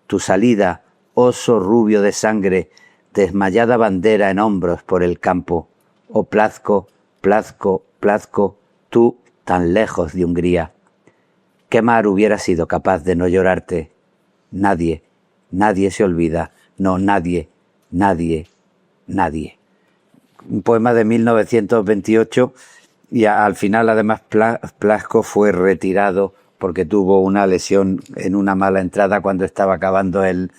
tu salida, oso rubio de sangre, desmayada bandera en hombros por el campo. Oh Plazco, Plazco, Plazco, tú tan lejos de Hungría. ¿Qué mar hubiera sido capaz de no llorarte? Nadie, nadie se olvida. No, nadie, nadie, nadie. Un poema de 1928 y al final además Plazco fue retirado porque tuvo una lesión en una mala entrada cuando estaba acabando el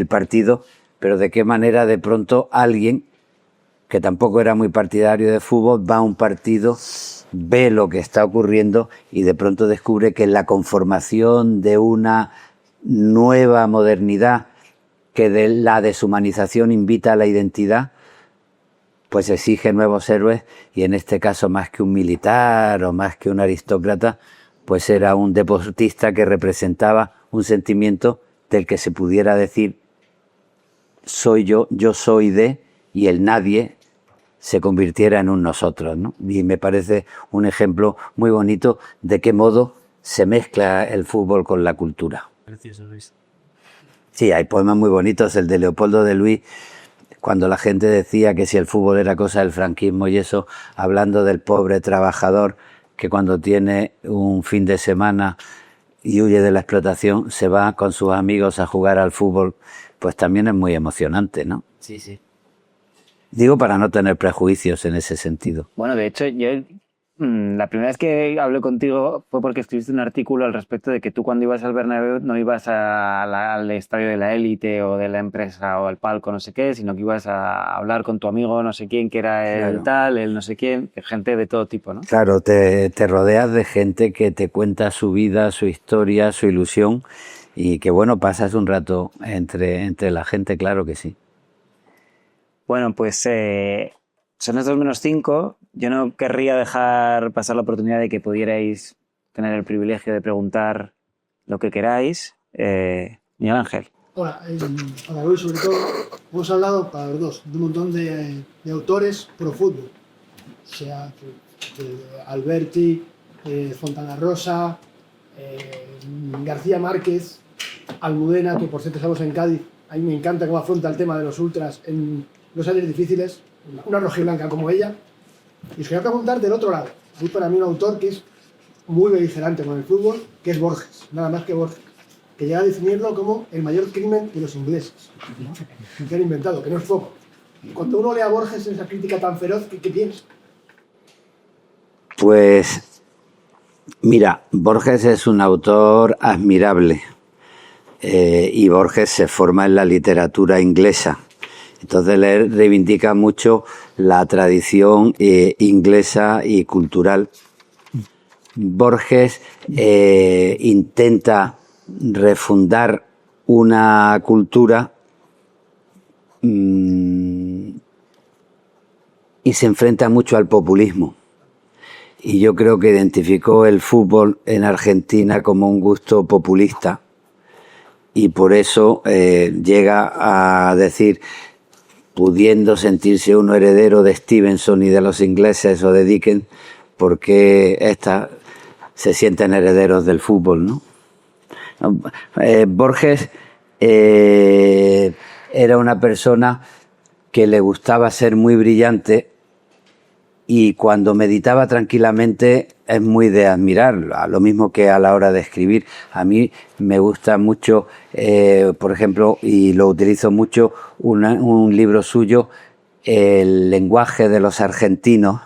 partido. Pero de qué manera de pronto alguien que tampoco era muy partidario de fútbol va a un partido, ve lo que está ocurriendo y de pronto descubre que la conformación de una nueva modernidad que de la deshumanización invita a la identidad, pues exige nuevos héroes, y en este caso más que un militar o más que un aristócrata, pues era un deportista que representaba un sentimiento del que se pudiera decir soy yo soy de, y el nadie se convirtiera en un nosotros, ¿no? Y me parece un ejemplo muy bonito de qué modo se mezcla el fútbol con la cultura. Precioso, Luis. Sí, hay poemas muy bonitos, el de Leopoldo de Luis, cuando la gente decía que si el fútbol era cosa del franquismo y eso, hablando del pobre trabajador que cuando tiene un fin de semana y huye de la explotación, se va con sus amigos a jugar al fútbol, pues también es muy emocionante, ¿no? Sí, sí. Digo para no tener prejuicios en ese sentido. Bueno, de hecho, yo la primera vez que hablé contigo fue porque escribiste un artículo al respecto de que tú cuando ibas al Bernabéu no ibas al estadio de la élite o de la empresa o al palco no sé qué, sino que ibas a hablar con tu amigo no sé quién, que era el Claro. tal, el no sé quién, gente de todo tipo, ¿no? Claro, te rodeas de gente que te cuenta su vida, su historia, su ilusión, y que bueno, pasas un rato entre la gente, claro que sí. Bueno, pues son las 2:05. Yo no querría dejar pasar la oportunidad de que pudierais tener el privilegio de preguntar lo que queráis. Miguel Ángel. Hola, para Luis sobre todo, hemos hablado para los dos de un montón de autores pro fútbol, sea Alberti, Fontana Rosa, García Márquez, Almudena, que por cierto estamos en Cádiz. A mí me encanta cómo afronta el tema de los ultras en los años difíciles, una rojiblanca como ella. Y os quería preguntar del otro lado. Hay para mí un autor que es muy beligerante con el fútbol, que es Borges, nada más que Borges, que llega a definirlo como el mayor crimen de los ingleses, que han inventado, que no es poco. Cuando uno lee a Borges en esa crítica tan feroz, ¿qué piensa? Pues mira, Borges es un autor admirable, y Borges se forma en la literatura inglesa. Entonces le reivindica mucho la tradición inglesa y cultural. Borges intenta refundar una cultura y se enfrenta mucho al populismo. Y yo creo que identificó el fútbol en Argentina como un gusto populista, y por eso llega a decir, pudiendo sentirse uno heredero de Stevenson y de los ingleses o de Dickens, porque se sienten herederos del fútbol, ¿no? Borges era una persona que le gustaba ser muy brillante, y cuando meditaba tranquilamente es muy de admirar, lo mismo que a la hora de escribir. A mí me gusta mucho, por ejemplo, y lo utilizo mucho, un libro suyo, El lenguaje de los argentinos,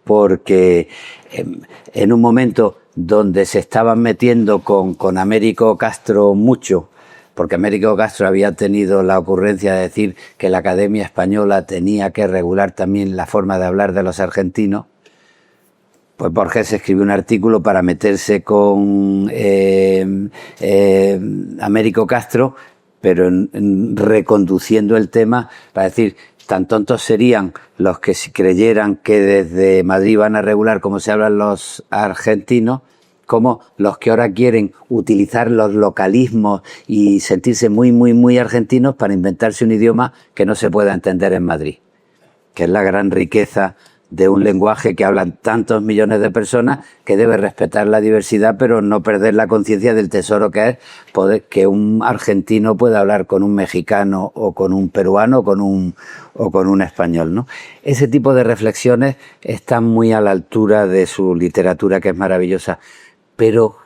porque en un momento donde se estaban metiendo con Américo Castro mucho, porque Américo Castro había tenido la ocurrencia de decir que la Academia Española tenía que regular también la forma de hablar de los argentinos, pues Borges escribió un artículo para meterse con Américo Castro, pero reconduciendo el tema para decir, tan tontos serían los que si creyeran que desde Madrid van a regular cómo se hablan los argentinos, como los que ahora quieren utilizar los localismos y sentirse muy, muy, muy argentinos para inventarse un idioma que no se pueda entender en Madrid, que es la gran riqueza de un lenguaje que hablan tantos millones de personas, que debe respetar la diversidad, pero no perder la conciencia del tesoro que es poder que un argentino pueda hablar con un mexicano o con un peruano o con un español, ¿no? Ese tipo de reflexiones están muy a la altura de su literatura, que es maravillosa, pero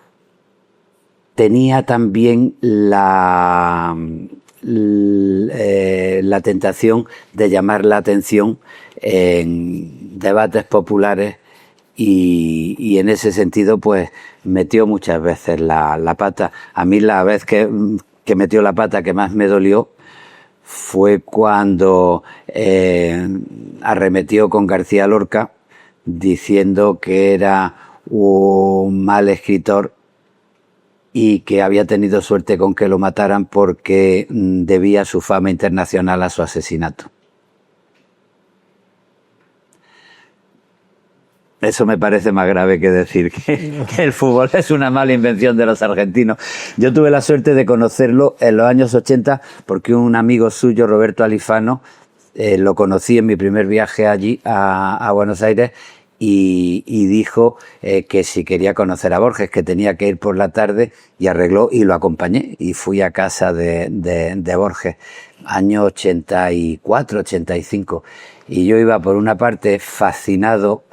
tenía también la tentación de llamar la atención en debates populares y en ese sentido pues metió muchas veces la pata. A mí la vez que metió la pata que más me dolió fue cuando arremetió con García Lorca diciendo que era un mal escritor y que había tenido suerte con que lo mataran porque debía su fama internacional a su asesinato. Eso me parece más grave que decir que el fútbol es una mala invención de los argentinos. Yo tuve la suerte de conocerlo en los años 80 porque un amigo suyo, Roberto Alifano, lo conocí en mi primer viaje allí a Buenos Aires y dijo que si quería conocer a Borges, que tenía que ir por la tarde, y arregló y lo acompañé y fui a casa de Borges, año 84, 85. Y yo iba por una parte fascinado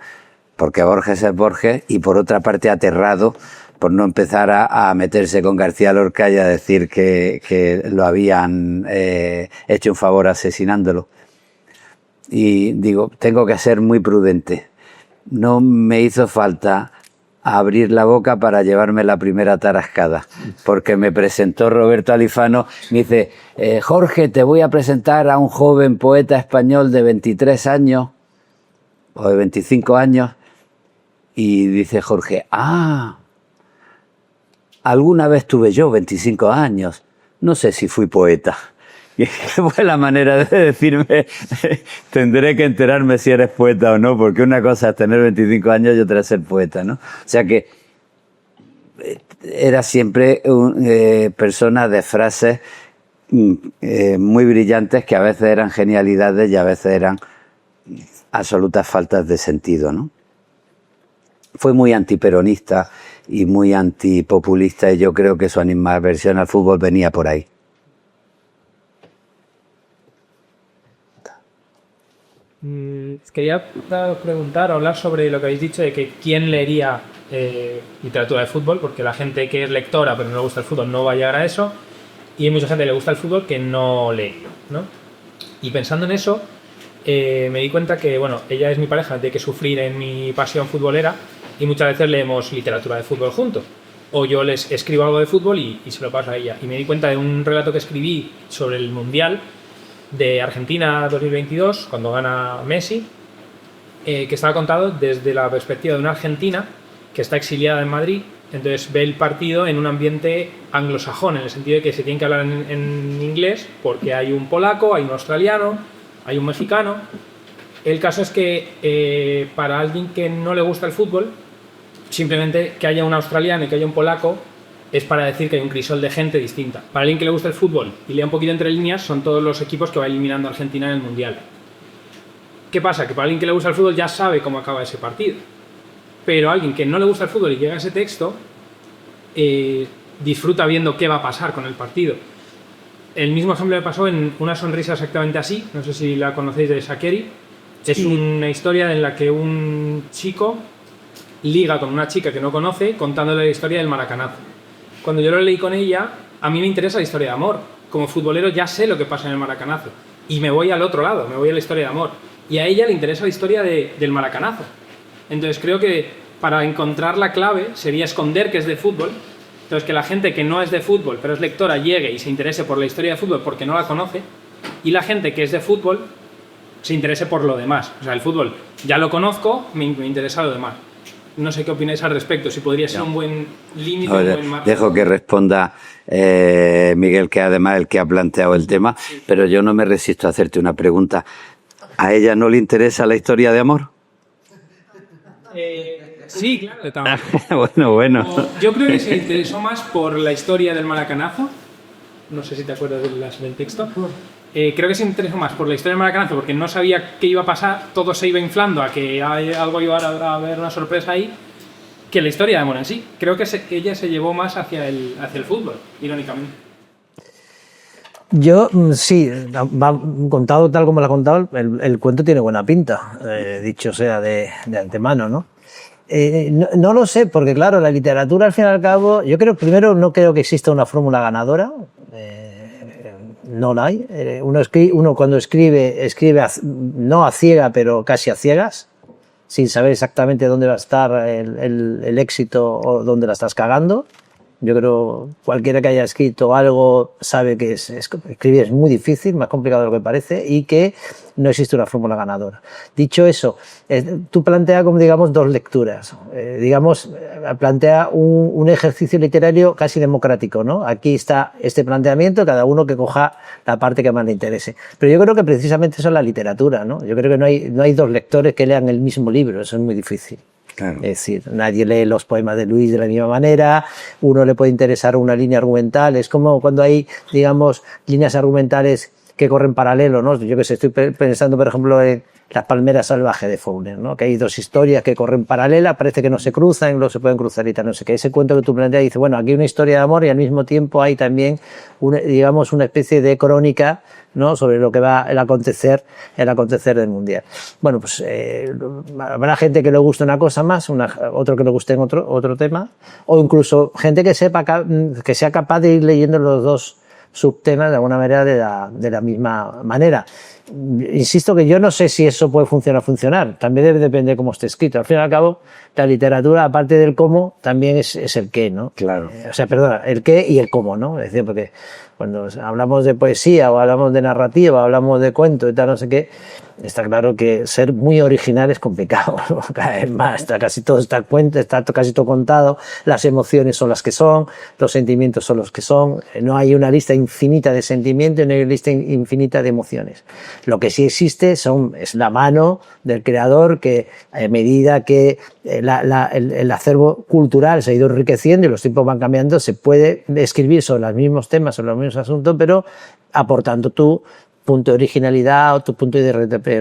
porque Borges es Borges y por otra parte aterrado por no empezar a meterse con García Lorca y a decir que lo habían hecho un favor asesinándolo. Y digo, tengo que ser muy prudente. No me hizo falta abrir la boca para llevarme la primera tarascada, porque me presentó Roberto Alifano, me dice, Jorge, te voy a presentar a un joven poeta español de 23 años, o de 25 años, y dice Jorge, alguna vez tuve yo 25 años, no sé si fui poeta. Y fue la manera de decirme, tendré que enterarme si eres poeta o no, porque una cosa es tener 25 años y otra es ser poeta, ¿no? O sea que era siempre persona de frases muy brillantes que a veces eran genialidades y a veces eran absolutas faltas de sentido, ¿no? Fue muy antiperonista y muy antipopulista y yo creo que su animadversión al fútbol venía por ahí. Quería preguntar o hablar sobre lo que habéis dicho de que quién leería literatura de fútbol, porque la gente que es lectora pero no le gusta el fútbol no va a llegar a eso, y hay mucha gente que le gusta el fútbol que no lee, ¿no? Y pensando en eso, me di cuenta que, bueno, ella es mi pareja, tiene que sufrir en mi pasión futbolera y muchas veces leemos literatura de fútbol juntos. O yo les escribo algo de fútbol y se lo paso a ella. Y me di cuenta de un relato que escribí sobre el Mundial de Argentina 2022, cuando gana Messi, que estaba contado desde la perspectiva de una argentina que está exiliada en Madrid, entonces ve el partido en un ambiente anglosajón, en el sentido de que se tiene que hablar en inglés, porque hay un polaco, hay un australiano, hay un mexicano. El caso es que para alguien que no le gusta el fútbol, simplemente que haya un australiano y que haya un polaco es para decir que hay un crisol de gente distinta. Para alguien que le gusta el fútbol y lea un poquito entre líneas, son todos los equipos que va eliminando Argentina en el Mundial. ¿Qué pasa? Que para alguien que le gusta el fútbol ya sabe cómo acaba ese partido. Pero a alguien que no le gusta el fútbol y llega a ese texto, disfruta viendo qué va a pasar con el partido. El mismo ejemplo me pasó en Una sonrisa exactamente así, no sé si la conocéis, de Shakeri. Sí. Es una historia en la que un chico liga con una chica que no conoce contándole la historia del maracanazo. Cuando yo lo leí con ella, a mí me interesa la historia de amor. Como futbolero ya sé lo que pasa en el maracanazo y me voy al otro lado, me voy a la historia de amor. Y a ella le interesa la historia del maracanazo. Entonces creo que para encontrar la clave sería esconder que es de fútbol. Entonces que la gente que no es de fútbol pero es lectora llegue y se interese por la historia de fútbol porque no la conoce, y la gente que es de fútbol se interese por lo demás. O sea, el fútbol ya lo conozco, me interesa lo demás. No sé qué opináis al respecto, si podría ser un buen límite, un buen margen. Dejo que responda Miguel, que además es el que ha planteado el tema, pero yo no me resisto a hacerte una pregunta. ¿A ella no le interesa la historia de amor? Sí, claro. Bueno. Yo creo que se interesó más por la historia del maracanazo. No sé si te acuerdas del texto. Creo que se interesó más por la historia del maracanazo porque no sabía qué iba a pasar, todo se iba inflando a que algo iba a haber una sorpresa ahí, que la historia de amor en sí. Creo que ella se llevó más hacia el fútbol, irónicamente. Yo, sí, contado tal como lo ha contado, el cuento tiene buena pinta, dicho sea de antemano, ¿no? No lo sé, porque claro, la literatura al fin y al cabo, yo creo, primero, no creo que exista una fórmula ganadora, no la hay. Uno cuando escribe no a ciega, pero casi a ciegas, sin saber exactamente dónde va a estar el éxito o dónde la estás cagando. Yo creo cualquiera que haya escrito algo sabe que escribir es muy difícil, más complicado de lo que parece, y que no existe una fórmula ganadora. Dicho eso, tú planteas como, digamos, dos lecturas. Plantea un ejercicio literario casi democrático, ¿no? Aquí está este planteamiento, cada uno que coja la parte que más le interese. Pero yo creo que precisamente eso es la literatura, ¿no? Yo creo que no hay dos lectores que lean el mismo libro, eso es muy difícil. Claro. Es decir, nadie lee los poemas de Luis de la misma manera, uno le puede interesar una línea argumental, es como cuando hay, digamos, líneas argumentales que corren paralelo, ¿no? Yo que sé, estoy pensando, por ejemplo, en Las palmeras salvajes de Faulkner, ¿no? Que hay dos historias que corren paralelas, parece que no se cruzan, luego se pueden cruzar y tal, no sé qué. Ese cuento que tú planteas dice, bueno, aquí hay una historia de amor y al mismo tiempo hay también, digamos, una especie de crónica, ¿no? Sobre lo que va el acontecer del mundial. Bueno, pues habrá gente que le guste una cosa más, otro que le guste en otro tema, o incluso gente que sea capaz de ir leyendo los dos subtemas de alguna manera de la misma manera. Insisto que yo no sé si eso puede funcionar, también depende de cómo esté escrito. Al fin y al cabo, la literatura, aparte del cómo, también es el qué, ¿no? Claro. El qué y el cómo, ¿no? Es decir, porque cuando hablamos de poesía o hablamos de narrativa o hablamos de cuento y tal, no sé qué, está claro que ser muy original es complicado, ¿no? Cada vez más, casi todo está casi todo contado, las emociones son las que son, los sentimientos son los que son, no hay una lista infinita de sentimientos, no hay una lista infinita de emociones. Lo que sí existe es la mano del creador que, a medida que el acervo cultural se ha ido enriqueciendo y los tiempos van cambiando, se puede escribir sobre los mismos temas, sobre los mismos asuntos, pero aportando tu punto de originalidad o tu punto de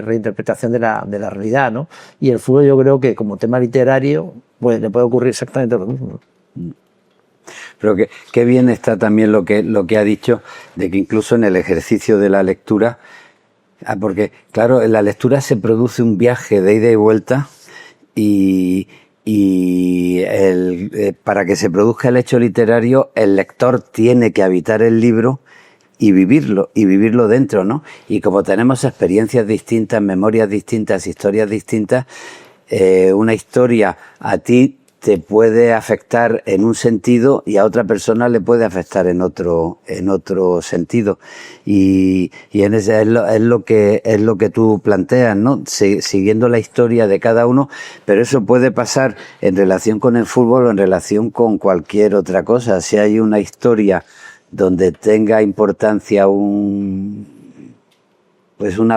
reinterpretación de la realidad, ¿no? Y el fútbol, yo creo que como tema literario le puede ocurrir exactamente lo mismo. Pero qué bien está también lo que ha dicho, de que incluso en el ejercicio de la lectura, porque claro, en la lectura se produce un viaje de ida y vuelta, y para que se produzca el hecho literario, el lector tiene que habitar el libro y vivirlo dentro, ¿no? Y como tenemos experiencias distintas, memorias distintas, historias distintas, una historia a ti te puede afectar en un sentido y a otra persona le puede afectar en otro sentido. Y en ese es lo que tú planteas, ¿no? Siguiendo la historia de cada uno, pero eso puede pasar en relación con el fútbol o en relación con cualquier otra cosa. Si hay una historia donde tenga importancia una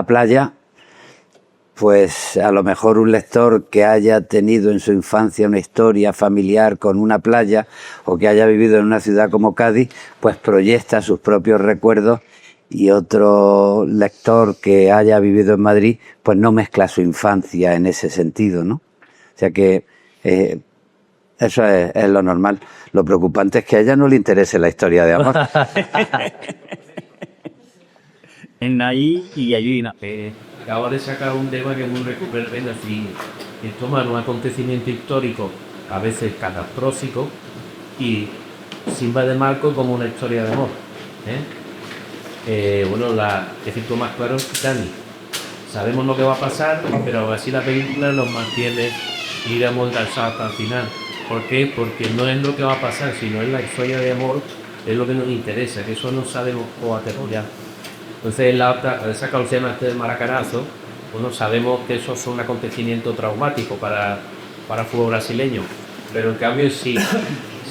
playa, pues a lo mejor un lector que haya tenido en su infancia una historia familiar con una playa o que haya vivido en una ciudad como Cádiz, pues proyecta sus propios recuerdos, y otro lector que haya vivido en Madrid, pues no mezcla su infancia en ese sentido, ¿no? O sea que eso es lo normal. Lo preocupante es que a ella no le interese la historia de amor. en ahí y allí. Acabo de sacar un tema que es muy recurrente, así, que toman un acontecimiento histórico, a veces catastrófico, y sirva de marco como una historia de amor. Bueno, el ejemplo más claro es Titanic. Sabemos lo que va a pasar, pero aún así la película nos mantiene ir a montarse hasta el final. ¿Por qué? Porque no es lo que va a pasar, sino es la historia de amor, es lo que nos interesa, que eso no sabemos cómo aterrizar. Entonces, la otra, al sacar el tema del maracanazo, bueno, sabemos que eso es un acontecimiento traumático para el fútbol brasileño, pero en cambio, si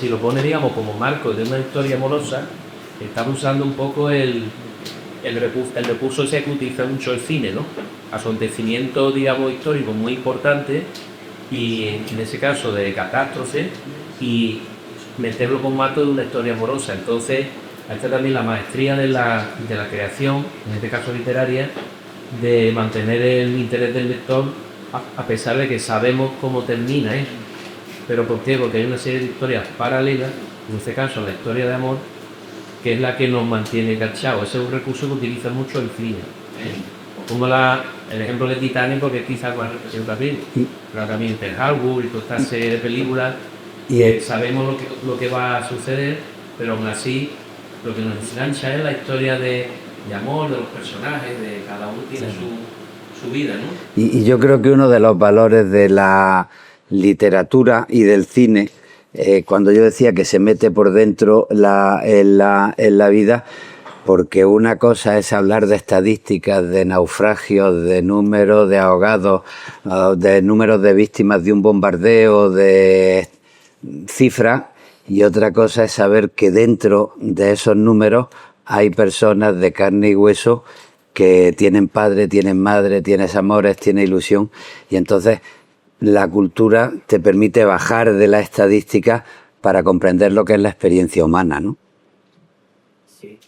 lo pone, digamos, como marco de una historia amorosa, estamos usando un poco el recurso ese que utiliza mucho el cine, ¿no? Acontecimiento, digamos, histórico muy importante, y en ese caso de catástrofe, y meterlo como marco de una historia amorosa. Entonces, ahí está también la maestría de la creación, en este caso literaria, de mantener el interés del lector a pesar de que sabemos cómo termina, Pero ¿por qué? Porque hay una serie de historias paralelas, en este caso la historia de amor, que es la que nos mantiene enganchados. Ese es un recurso que utiliza mucho el cine. Pongo el ejemplo de Titanic porque quizás más representativo, pero también Interhalbur y toda esta serie de películas, sabemos lo que va a suceder, pero aún así lo que nos engancha es la historia de amor, de los personajes, de cada uno tiene su vida, ¿no? Y yo creo que uno de los valores de la literatura y del cine, cuando yo decía que se mete por dentro en la vida, porque una cosa es hablar de estadísticas, de naufragios, de números de ahogados, de números de víctimas de un bombardeo, de cifras, y otra cosa es saber que dentro de esos números hay personas de carne y hueso que tienen padre, tienen madre, tienes amores, tienes ilusión, y entonces la cultura te permite bajar de la estadística para comprender lo que es la experiencia humana, ¿no? Sí.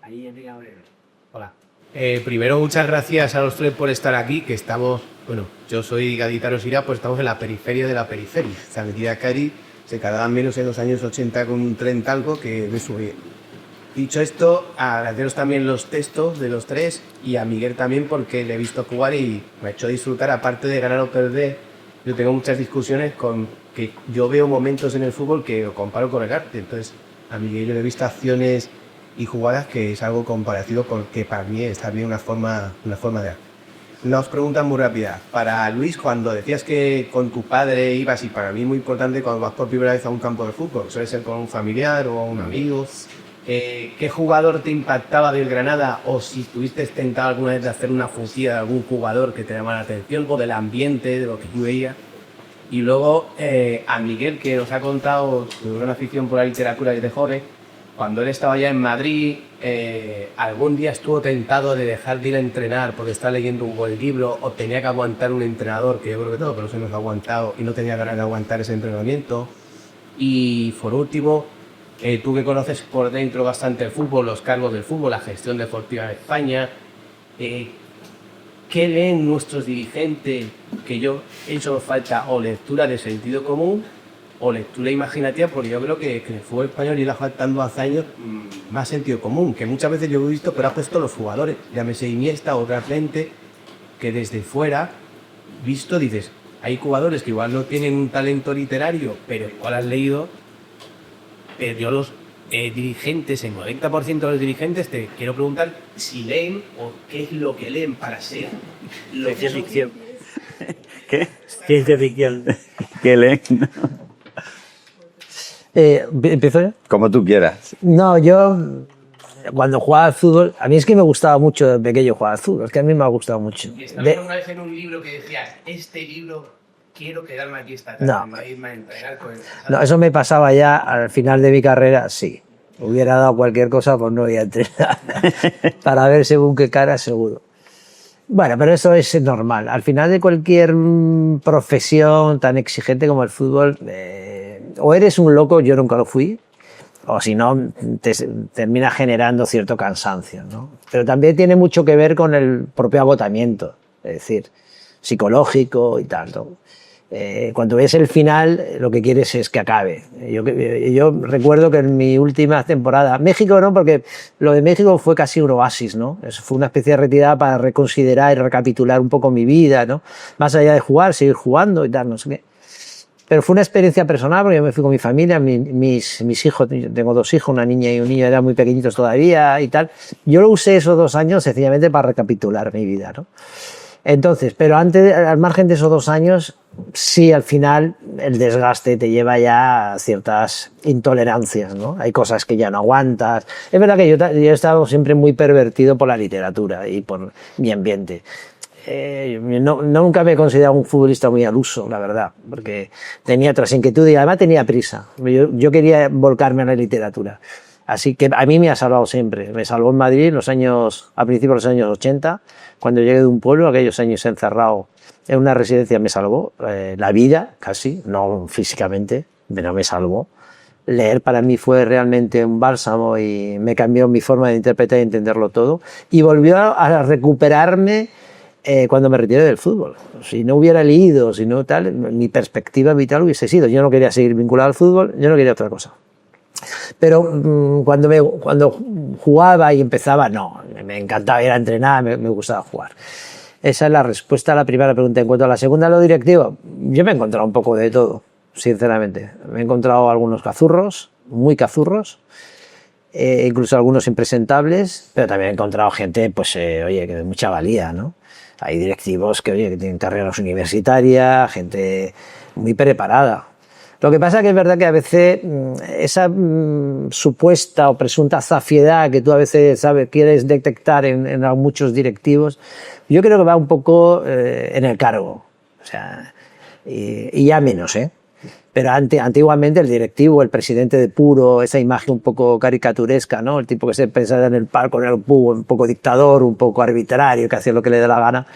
Ahí Enrique Abreu. Hola. Primero, muchas gracias a los tres por estar aquí, que estamos, bueno, yo soy Gaditano Sira, pues estamos en la periferia de la periferia. Esta avenida Cari se cargaba menos en los años 80 con un tren talco que me subí. Dicho esto, agradeceros también los textos de los tres y a Miguel también porque le he visto jugar y me ha hecho disfrutar, aparte de ganar o perder. Yo tengo muchas discusiones con que yo veo momentos en el fútbol que lo comparo con el arte. Entonces, a Miguel yo le he visto acciones y jugadas que es algo comparativo con que para mí es también una forma de arte. Nos preguntan muy rápida. Para Luis, cuando decías que con tu padre ibas, y para mí muy importante cuando vas por primera vez a un campo de fútbol, suele ser con un familiar o un amigo, ¿qué jugador te impactaba del Granada? O si estuviste tentado alguna vez de hacer una fusilla de algún jugador que te llamara la atención, o del ambiente, de lo que tú veías. Y luego a Miguel, que nos ha contado su gran afición por la literatura desde joven. Cuando él estaba ya en Madrid, algún día estuvo tentado de dejar de ir a entrenar porque estaba leyendo un buen libro, o tenía que aguantar un entrenador, que yo creo que todo, pero se nos ha aguantado, y no tenía ganas de aguantar ese entrenamiento. Y por último, tú que conoces por dentro bastante el fútbol, los cargos del fútbol, la gestión deportiva de España, ¿qué leen nuestros dirigentes? Que yo he hecho falta o lectura de sentido común o lectura imaginativa, porque yo creo que el fútbol español irá faltando hace años más sentido común, que muchas veces yo he visto, pero ha puesto los jugadores, llámese Iniesta o otra gente, que desde fuera, visto, dices, hay jugadores que igual no tienen un talento literario, pero igual has leído, pero yo los dirigentes, el 90% de los dirigentes, te quiero preguntar si leen o qué es lo que leen para ser Ciencia ficción. ¿Qué? Ciencia ficción. ¿Qué leen? ¿Empiezo yo? Como tú quieras. No, yo cuando jugaba al fútbol, a mí es que me gustaba mucho de pequeño jugar al fútbol, es que a mí me ha gustado mucho. ¿Estabas alguna vez en un libro que decías, este libro quiero quedarme aquí esta tarde, No. para irme a entrenar con él? No, eso me pasaba ya al final de mi carrera, sí. Hubiera dado cualquier cosa por no ir a entrenar. Para ver según qué cara, seguro. Bueno, pero eso es normal. Al final de cualquier profesión tan exigente como el fútbol, o eres un loco, yo nunca lo fui, o si no, te termina generando cierto cansancio, ¿no? Pero también tiene mucho que ver con el propio agotamiento, es decir, psicológico y tal, ¿no? cuando ves el final, lo que quieres es que acabe. Yo recuerdo que en mi última temporada, México no, porque lo de México fue casi un oasis, ¿no? Fue una especie de retirada para reconsiderar y recapitular un poco mi vida, ¿no? Más allá de jugar, seguir jugando y tal, no sé qué. Pero fue una experiencia personal, porque yo me fui con mi familia, mis hijos, tengo 2 hijos, una niña y un niño, eran muy pequeñitos todavía y tal. Yo lo usé esos 2 años sencillamente para recapitular mi vida, ¿no? Entonces, pero antes, al margen de esos 2 años, sí, al final el desgaste te lleva ya a ciertas intolerancias, ¿no? Hay cosas que ya no aguantas. Es verdad que yo he estado siempre muy pervertido por la literatura y por mi ambiente. Nunca me he considerado un futbolista muy al uso, la verdad, porque tenía otras inquietudes y además tenía prisa. Yo quería volcarme a la literatura. Así que a mí me ha salvado siempre. Me salvó en Madrid a principios de los años 80, cuando llegué de un pueblo, aquellos años encerrado en una residencia, me salvó la vida, casi, no físicamente, pero me salvó. Leer para mí fue realmente un bálsamo y me cambió mi forma de interpretar y entenderlo todo. Y volvió a recuperarme cuando me retiré del fútbol. Si no hubiera leído, si no tal, mi perspectiva vital hubiese sido. Yo no quería seguir vinculado al fútbol, yo no quería otra cosa. Pero cuando jugaba y empezaba, no, me encantaba ir a entrenar, me gustaba jugar. Esa es la respuesta a la primera pregunta. En cuanto a la segunda, lo directivo, yo me he encontrado un poco de todo, sinceramente. Me he encontrado algunos cazurros, muy cazurros, incluso algunos impresentables, pero también he encontrado gente, pues, oye, que de mucha valía, ¿no? Hay directivos que, oye, que tienen carreras universitarias, gente muy preparada. Lo que pasa es que es verdad que a veces esa supuesta o presunta zafiedad que tú a veces quieres detectar en muchos directivos, yo creo que va un poco en el cargo. O sea, y ya menos, ¿eh? Pero antiguamente el directivo, el presidente de puro, esa imagen un poco caricaturesca, ¿no? El tipo que se pensaba en el palco, en el público, un poco dictador, un poco arbitrario, que hacía lo que le dé la gana.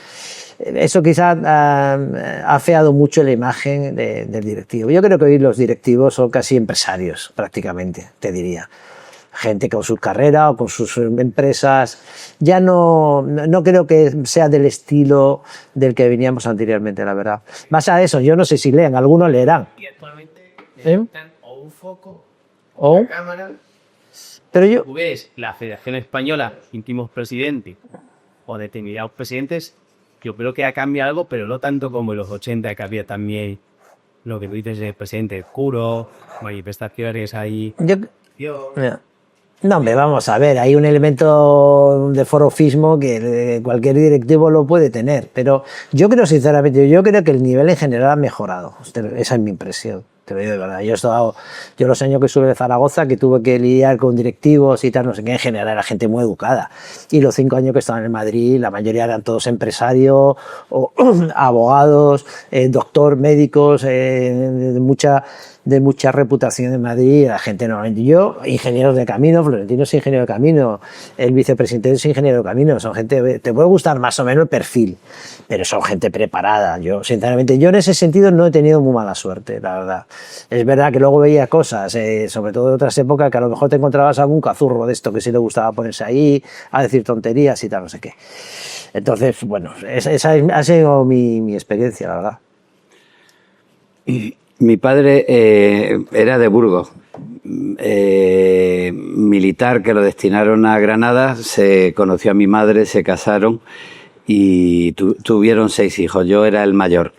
Eso quizás ha afeado mucho la imagen del directivo. Yo creo que hoy los directivos son casi empresarios, prácticamente, te diría. Gente con su carrera o con sus empresas. Ya no creo que sea del estilo del que veníamos anteriormente, la verdad. Más a eso, yo no sé si leen, algunos leerán. Y actualmente necesitan o un foco, ¿O? una cámara. Pero yo... Tú ves la Federación Española, íntimos presidentes o determinados presidentes, yo creo que ha cambiado algo, pero no tanto como en los 80, que había también lo que tú dices del presidente oscuro, manifestaciones ahí. Mira. No, hombre, vamos a ver, hay un elemento de forofismo que cualquier directivo lo puede tener, pero yo creo sinceramente, que el nivel en general ha mejorado. Esa es mi impresión, te lo digo de verdad. Yo los años que estuve en Zaragoza, que tuve que lidiar con directivos y tal, no sé qué, en general era gente muy educada. Y los 5 años que estaban en Madrid, la mayoría eran todos empresarios, o abogados, médicos, de mucha reputación en Madrid, la gente normalmente. Yo, ingenieros de camino, Florentino es ingeniero de camino, el vicepresidente es ingeniero de camino, son gente, te puede gustar más o menos el perfil, pero son gente preparada. Yo, sinceramente, en ese sentido no he tenido muy mala suerte, la verdad. Es verdad que luego veía cosas, sobre todo de otras épocas, que a lo mejor te encontrabas algún cazurro de esto que sí le gustaba ponerse ahí a decir tonterías y tal, no sé qué. Entonces, bueno, esa ha sido mi experiencia, la verdad. Mi padre era de Burgos, militar que lo destinaron a Granada, se conoció a mi madre, se casaron y tuvieron 6 hijos, yo era el mayor.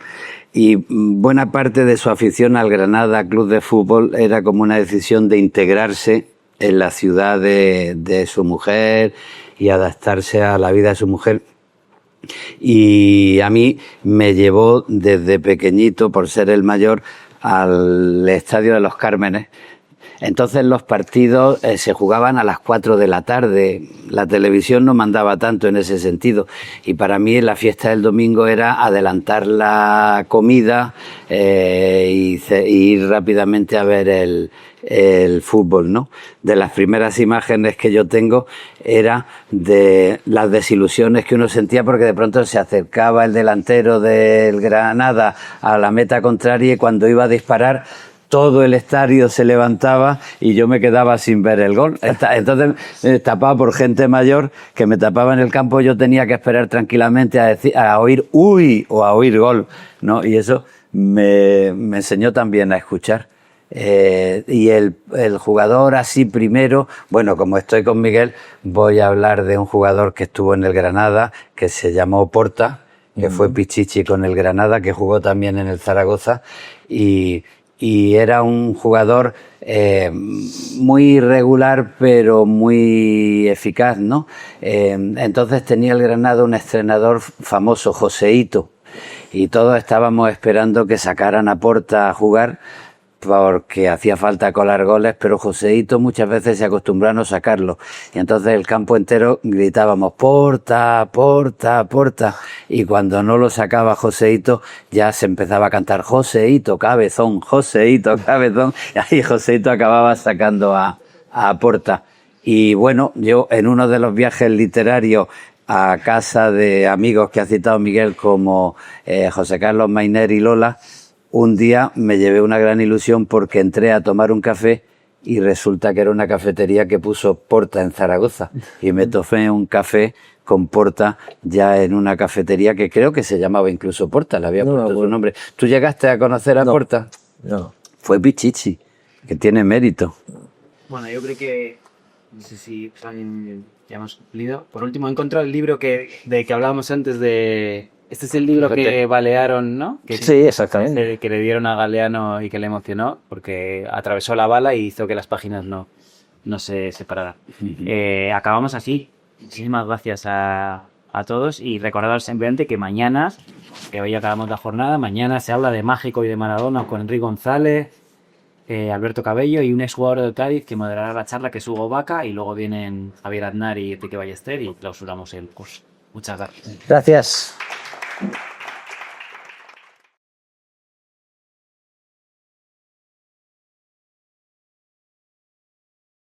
Y buena parte de su afición al Granada Club de Fútbol era como una decisión de integrarse en la ciudad de su mujer y adaptarse a la vida de su mujer. Y a mí me llevó desde pequeñito, por ser el mayor, al Estadio de los Cármenes. Entonces los partidos se jugaban a las 4 de la tarde. La televisión no mandaba tanto en ese sentido. Y para mí la fiesta del domingo era adelantar la comida y ir rápidamente a ver el fútbol, ¿no? De las primeras imágenes que yo tengo era de las desilusiones que uno sentía porque de pronto se acercaba el delantero del Granada a la meta contraria y cuando iba a disparar todo el estadio se levantaba y yo me quedaba sin ver el gol. Entonces, tapado por gente mayor que me tapaba en el campo, yo tenía que esperar tranquilamente a oír uy o a oír gol, ¿no? Y eso me enseñó también a escuchar. Y el jugador así primero, bueno, como estoy con Miguel, voy a hablar de un jugador que estuvo en el Granada, que se llamó Porta, que fue Pichichi con el Granada, que jugó también en el Zaragoza, y era un jugador muy irregular pero muy eficaz, ¿no? Entonces tenía el Granada un entrenador famoso, Joseito, y todos estábamos esperando que sacaran a Porta a jugar, porque hacía falta colar goles, pero Joseito muchas veces se acostumbró a no sacarlo. Y entonces el campo entero gritábamos Porta, Porta, Porta. Y cuando no lo sacaba Joseito, ya se empezaba a cantar Joseito, cabezón, Joseito, cabezón. Y ahí Joseito acababa sacando a Porta. Y bueno, yo en uno de los viajes literarios a casa de amigos que ha citado Miguel, como José Carlos Mainer y Lola, un día me llevé una gran ilusión porque entré a tomar un café y resulta que era una cafetería que puso Porta en Zaragoza. Y me tomé un café con Porta ya en una cafetería que creo que se llamaba incluso Porta, le había puesto su nombre. ¿Tú llegaste a conocer a Porta? No. Fue Pichichi, que tiene mérito. Bueno, yo creo que, no sé si también ya hemos cumplido. Por último, he encontrado el libro de que hablábamos antes de... Este es el libro que balearon, ¿no? Sí, exactamente. Que le dieron a Galeano y que le emocionó porque atravesó la bala y hizo que las páginas no se separaran. Acabamos así. Muchísimas gracias a todos y recordad simplemente que mañana, que hoy acabamos la jornada, mañana se habla de Mágico y de Maradona con Enrique González, Alberto Cabello y un exjugador del Cádiz que moderará la charla, que es Hugo Vaca, y luego vienen Javier Aznar y Enrique Ballester y clausuramos el curso. Muchas gracias. Gracias.